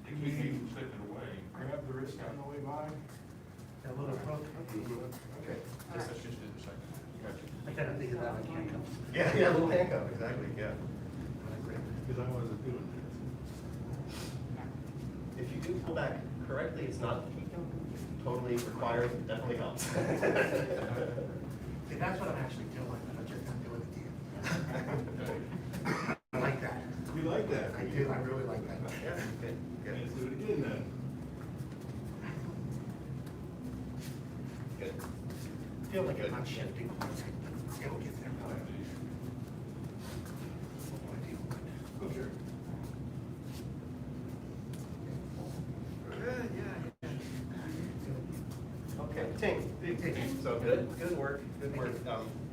If we can slip it away. Grab the wrist on the way by. That little hook. Okay. Let's just do the second. Gotcha. I kind of think of that like handcuffs. Yeah, little handcuff, exactly, yeah. Because I wasn't doing this. If you do pull back correctly, it's not totally required, it definitely helps. See, that's what I'm actually doing, I'm just not doing it to you. I like that. You like that? I do, I really like that. Yeah, good, good. Let's do it again then. Good. Feel like Good. I'm not shifting. It'll get there. Oh, sure. Good, yeah. Okay, Tink, so good work.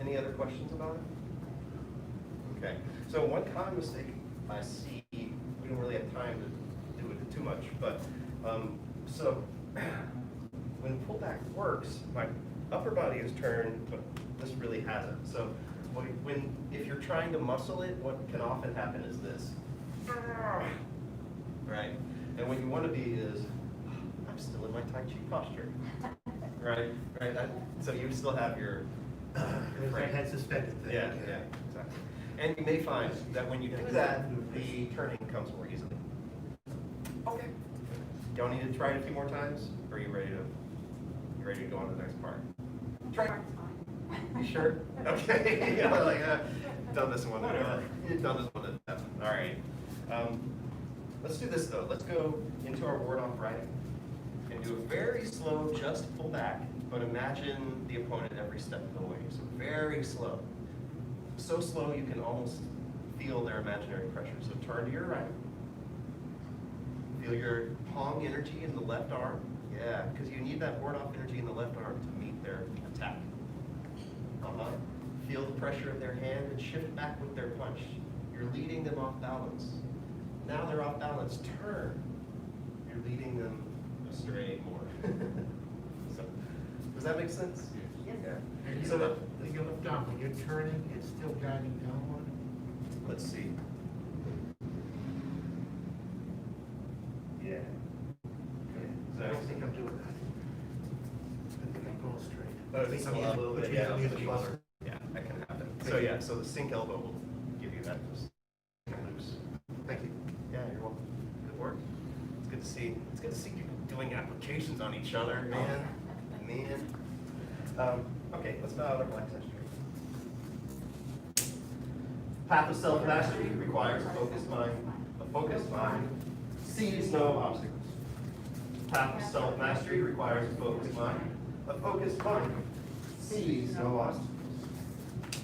Any other questions about it? Okay, so one common mistake I see, we don't really have time to do it too much, but, so, when pullback works, my upper body is turned, but this really hasn't. So, if you're trying to muscle it, what can often happen is this. Right? And what you want to be is, I'm still in my Tai Chi posture. Right? Right? So you still have your There's that head suspended thing. yeah, exactly. And you may find that when you do that, the turning comes more easily. Okay. Y'all need to try it a few more times, or are you ready to go on to the next part? Try it. You sure? Okay. Yeah, like, done this one. You've done this one to death. All right. Let's do this though. Let's go into our ward-off riding and do a very slow, just pull back, but imagine the opponent every step of the way. So very slow. So slow you can almost feel their imaginary pressure. So turn to your right. Feel your palm energy in the left arm. Yeah, because you need that ward-off energy in the left arm to meet their attack. Feel the pressure of their hand and shift back with their punch. You're leading them off balance. Now they're off balance, turn. You're leading them astray more. So, does that make sense? Yes. Yeah. And So you look down, when you're turning, it's still guiding downward. let's see. Yeah. I don't think I'm doing that. I think I'm going straight. Oh, it's a little bit, Which yeah. means I'm closer. Yeah, that can happen. So yeah, so the sink elbow will give you that just loose. Thank you. Yeah, you're welcome. Good work. It's good to see. It's good to see people doing applications on each other, man. Okay, let's bow out our black session. Path of self-mastery requires a focused mind. A focused mind sees no obstacles. Path of self-mastery requires a focused mind. A focused mind sees no obstacles.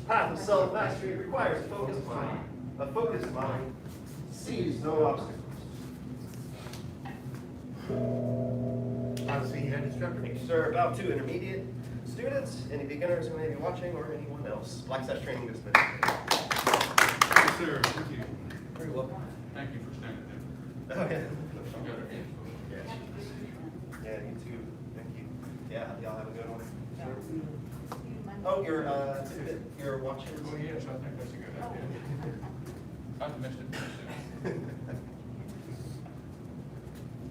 Path of self-mastery requires a focused mind. A focused mind sees no obstacles. I'll see you, instructor. Thank you, sir. About to intermediate students, any beginners who may be watching, or anyone else. Black Sash training dismissed. Yes, sir. Thank you. Very welcome. Thank you for standing there. Oh, yeah. You got it. Yeah, you too. Thank you. Yeah, y'all have a good one. Oh, you're watching? Oh, yes, I think that's a good idea. I've missed it too soon.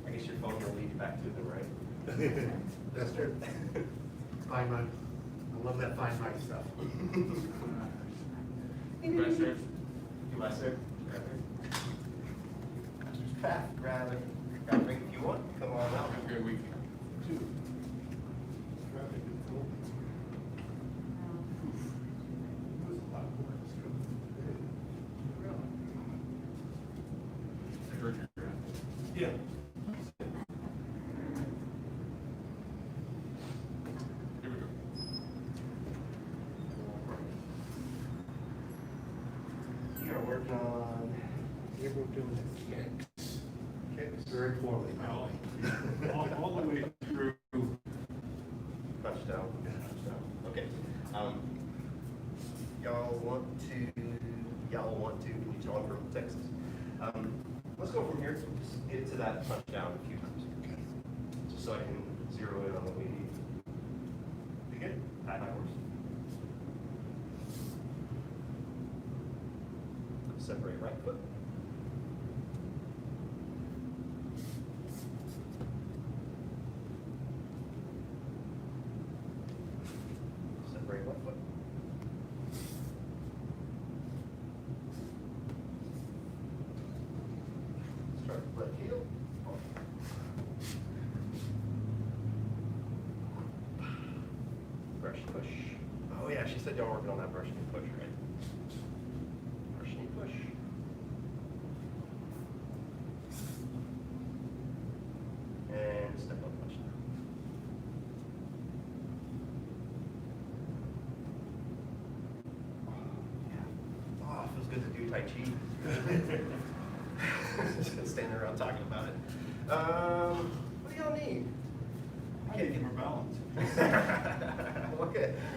I guess your phone will lead you back to them, right? That's true. Find my, I love that find my stuff. Commissioners, You my sir. Master's Path, grab a drink if you want. Come on out. have a good weekend. Two. Traffic is cool. It was a lot more instructive today. Richard, you're on. Yeah. Here we go. You are working on We're doing the kicks. kicks. Very poorly, Molly. All the way through. Touchdown. Okay. Y'all want to, can you tell I'm from Texas? Let's go from here, just get to that touchdown a few times. Just so I can zero in on what we need. high horse. Separate right foot. Separate left foot. Start left heel. Brush, push. Oh yeah, she said y'all working on that brush knee push, right? Brush knee push. And step up push now. Yeah. Oh, it feels good to do Tai Chi. Just been standing around talking about it. What do y'all need? I need more balance.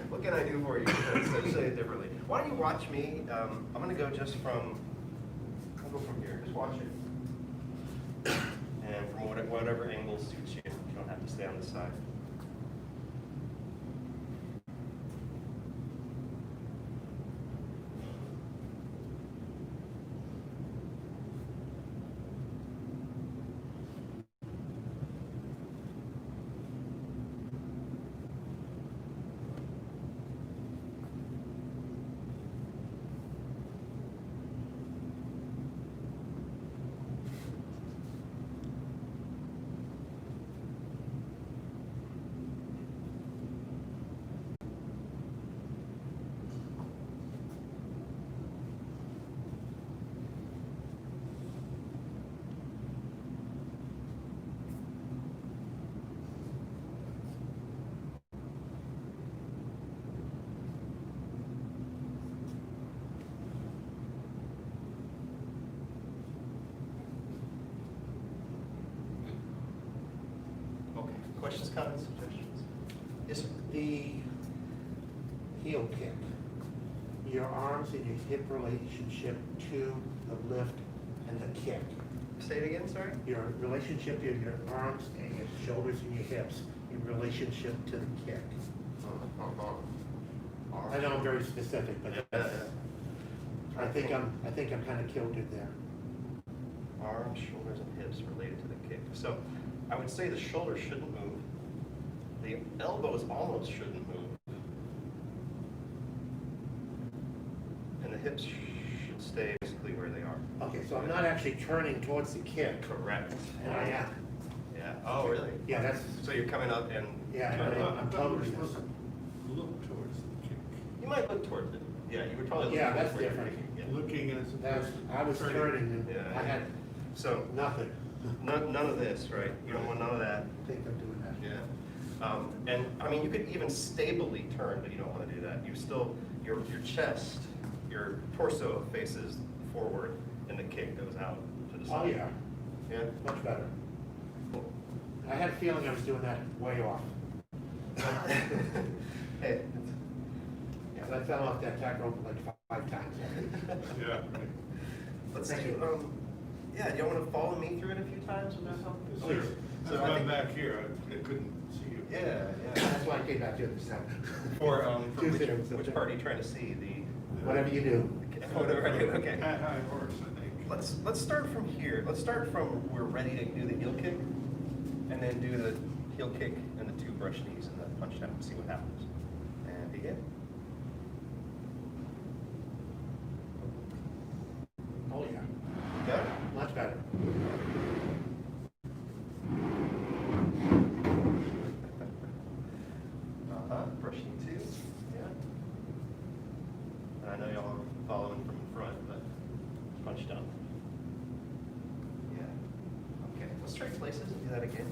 What can I do for you? Let's say it differently. Why don't you watch me? I'm gonna go just from, I'll go from here, just watch it. And from whatever angle suits you. You don't have to stay on the side. Okay. Questions, comments, suggestions? Yes, sir. The heel kick, your arms and your hip relationship to the lift and the kick. Say it again, sorry? Your relationship to your arms and your shoulders and your hips in relationship to the kick. I know I'm very specific, but I think I'm kind of kilted there. Arms, shoulders, and hips related to the kick. So I would say the shoulders shouldn't move. The elbows almost shouldn't move. And the hips should stay basically where they are. Okay, so I'm not actually turning towards the kick. Correct. And I am. Yeah. Oh, really? Yeah, that's, So you're coming up and yeah, I I'm thought we were totally. supposed to look towards the kick. you might look towards it. Yeah, you would probably look Yeah, towards that's where you're different. kicking. Yeah. Looking as That's, opposed to I was turning and Yeah. I had So nothing. none of this, right? You don't want none of that. I think I'm doing that. Yeah. And I mean, you could even stably turn, but you don't want to do that. You still, your chest, your torso faces forward, and the kick goes out to the Oh, side. yeah, Yeah. much better. Cool. I had a feeling I was doing that way off. Hey. Because I fell off that tack rope like 5 times. Yeah, right. Let's Thank do, you. yeah, do you want to follow me through it a few times? Would that help? Sure. So I've I gone think- back here, I couldn't see you. Yeah, yeah. That's why I came back here this time. For Tuesday or which something. part are you trying to see? The Whatever you do. whatever I do. Okay. High horse, I think. Let's start from here. Let's start from we're ready to do the heel kick, and then do the heel kick and the 2 brush knees and the punch down and see what happens. And begin. Oh, yeah, Got it? much better. Brush knee 2. Yeah. And I know y'all are following from in front, but punch down. Yeah. Okay. Let's trade places and do that again.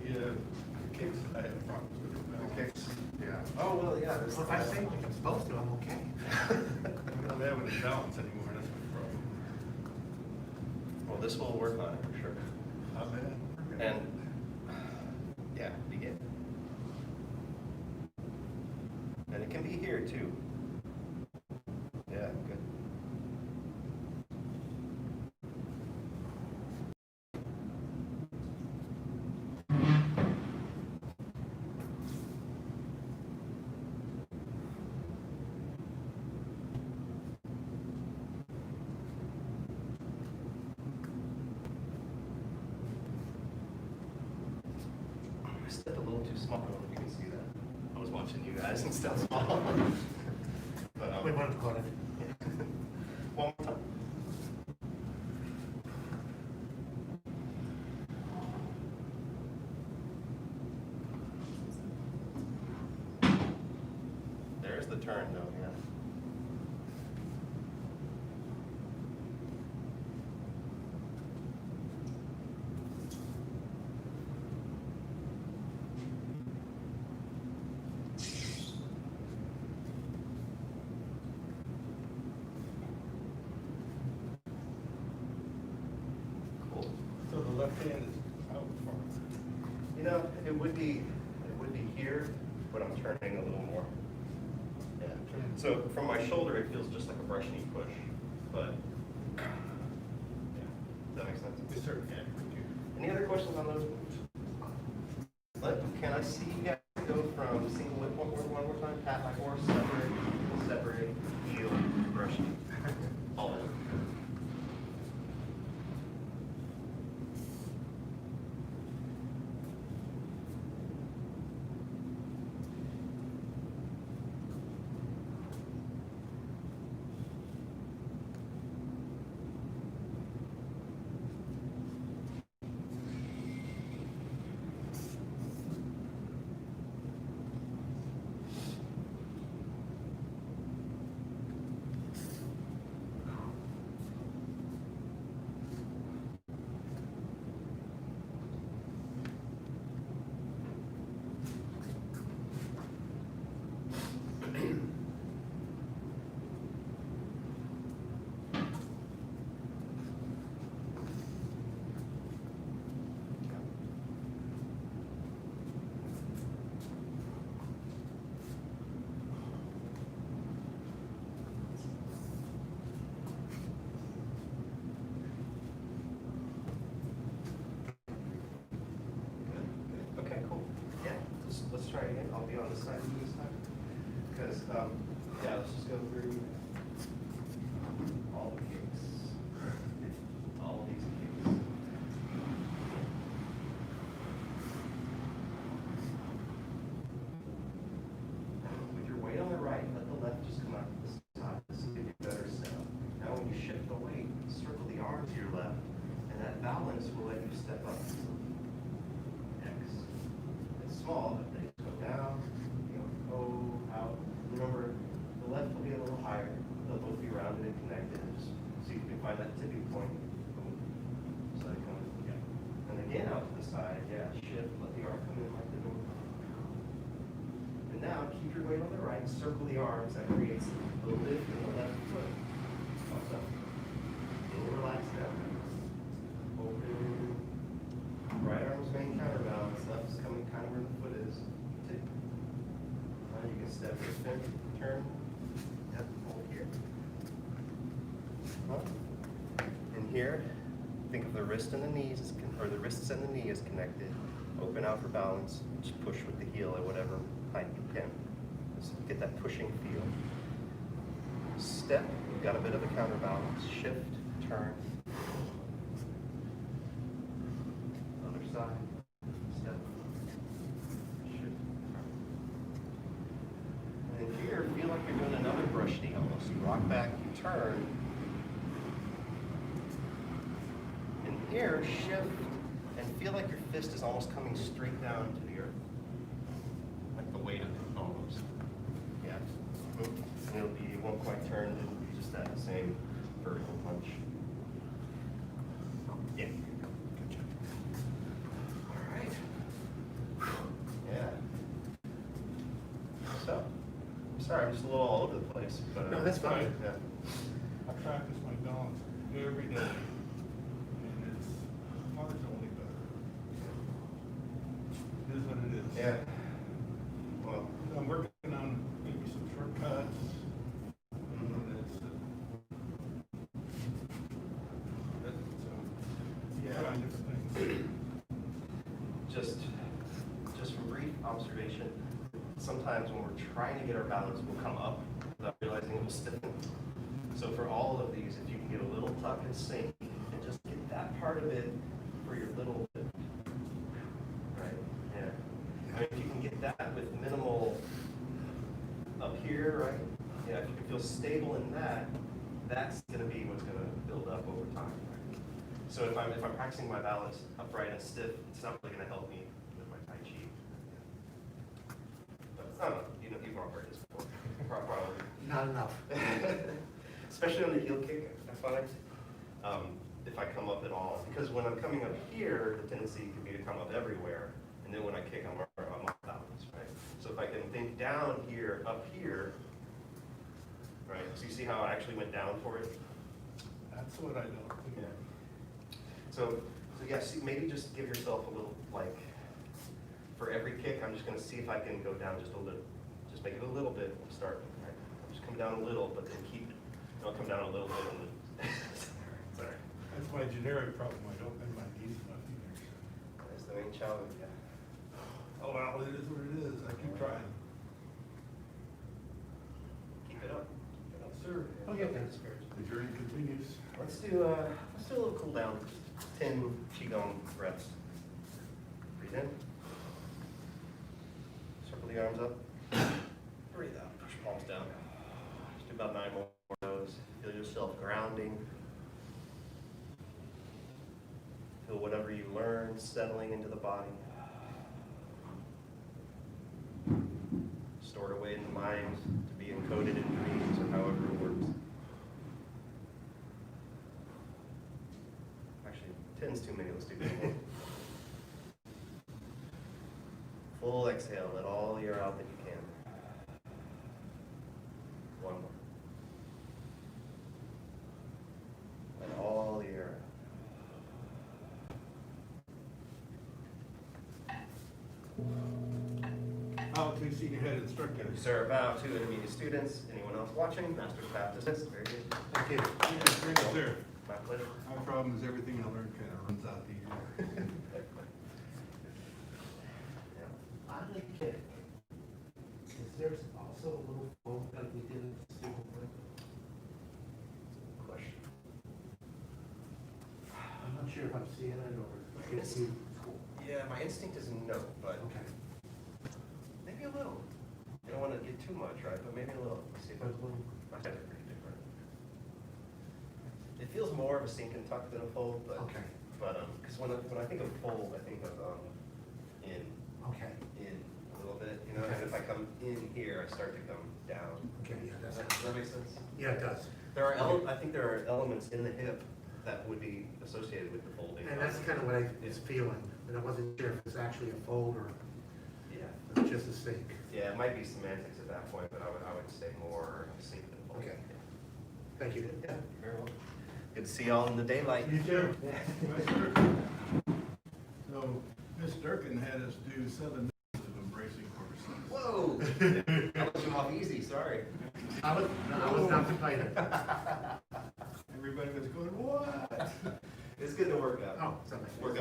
The kicks I have problems with. Kicks. Yeah. Oh well, yeah. There's Well, if I say like I'm supposed to, I'm okay. I don't have any balance anymore, that's my problem. Well, this will work on it for sure. Not bad. And yeah, begin. And it can be here too. Yeah, good. stepped a little too small. I don't know if you can see that. I was watching you guys and step small. But, We wanted to call it. one more time. There's the turn though, yeah. Cool. So the left hand is out far. You know, it would be here, but I'm turning a little more. Yeah. So from my shoulder, it feels just like a brush knee push, but yeah. Does that make sense? Yes, sir. Yeah. Any other questions on those moves? Can I see you guys go from single whip one more time? Pat my horse, separate, heel, brush knee. All in. Okay, cool. Yeah, let's try it again. I'll be on the side of you this time. Because, yeah, let's just go through all the kicks. All these kicks. With your weight on the right, let the left just come out to the side. This will give you a better setup. Now when you shift the weight, circle the arm to your left, and that balance will let you step up. It's small, but they go down, go out. Remember, the left will be a little higher. They'll both be rounded and connected. Just see if you can find that tipping point. Boom. So they come in. Yeah. And again, out to the side. Yeah, shift. Let the arm come in like the door. And now, keep your weight on the right. Circle the arms. That creates a lift in the left foot. Up. A little relaxed down. Open. Right arm's main counterbalance, left is coming kind of where the foot is. Tick. Now you can step or spin, turn. Yep, hold here. Up. And here, think of the wrist and the knees, or the wrists and the knee is connected. Open out for balance, just push with the heel at whatever height you can. Just get that pushing feel. Step, you've got a bit of a counterbalance. Shift, turn. Side, step, shift, turn. And then here, feel like you're doing another brush knee almost. You rock back, you turn. And here, shift, and feel like your fist is almost coming straight down to the earth. Like the weight of it, almost. Yeah. And it won't quite turn, it'll be just that same vertical punch. Yeah. Yeah. So, I'm sorry, I'm just a little all over the place, but No, that's fine. Yeah. I practice my balance every day, and it's marginally better. It is what it is. Yeah. Well, I'm working on maybe some shortcuts, and yeah, trying different things. just from brief observation, sometimes when we're trying to get our balance, we'll come up without realizing it will stiffen. So for all of these, if you can get a little tuck and sink, and just get that part of it for your little bit. Right? Yeah. feel stable in that, that's gonna be what's gonna build up over time. Right? So if I'm practicing my balance upright and stiff, it's not really gonna help me with my Tai Chi. But I don't know, you've all heard this before, probably. Not enough. Especially on the heel kick, I find, if I come up at all. Because when I'm coming up here, the tendency can be to come up everywhere, and then when I kick, I'm off balance, right? So if I can think down here, up here, right? So you see how I actually went down for it? That's what I don't think. Yeah. So yeah, see, maybe just give yourself a little, like, for every kick, I'm just gonna see if I can go down just a little, just make it a little bit, start, right? Just come down a little, but then keep, I'll come down a little bit and then, sorry. That's my generic problem, I don't bend my knees enough either. That's the main challenge, yeah. Oh, well, it is what it is, I keep trying. Keep it up. Sir. Okay. The journey continues. Let's do a little cool down. 10 Qigong breaths. Breathe in. Circle the arms up. Breathe out. Push your palms down. Just do about 9 more of those. Feel yourself grounding. Feel whatever you learn settling into the body. Stored away in the mind to be encoded in dreams or however it works. Actually, 10's too many, let's do 10. Full exhale, let all the air out that you can. One more. Let all the air I'll please see your head instructor. out. Sir, bow to intermediate students. Anyone else watching? Master's path dismissed. Very good. Thank you. Thank you, sir. My pleasure. My problem is everything I learn kind of runs out the ear. On the kick, is there also a little fold like we did in the single one? Question. I'm not sure if I'm seeing it or it's you. Yeah, my instinct is no, but Okay. maybe a little. You don't want to get too much, right? But maybe a little. Let's see if A little. my heads are pretty different. It feels more of a sink and tuck than a fold, but Okay. because when I think of fold, I think of in Okay. a little bit, you know. And if I come in here, I start to come down. Okay, yeah, Does that's, that make sense? yeah, it does. There are I think there are elements in the hip that would be associated with the folding. And that's kind of what I was feeling, and I wasn't sure if it's actually a fold or Yeah. if it's just a sink. Yeah, it might be semantics at that point, but I would say more sink than fold. Okay. Thank you. Yeah, you're very welcome. Good to see y'all in the daylight. You too. So, Miss Durkin had us do 7 minutes of embracing horses. Whoa! I let you off easy, sorry. I was not complaining. Everybody was going, what? It's good to work out. Oh, something. Work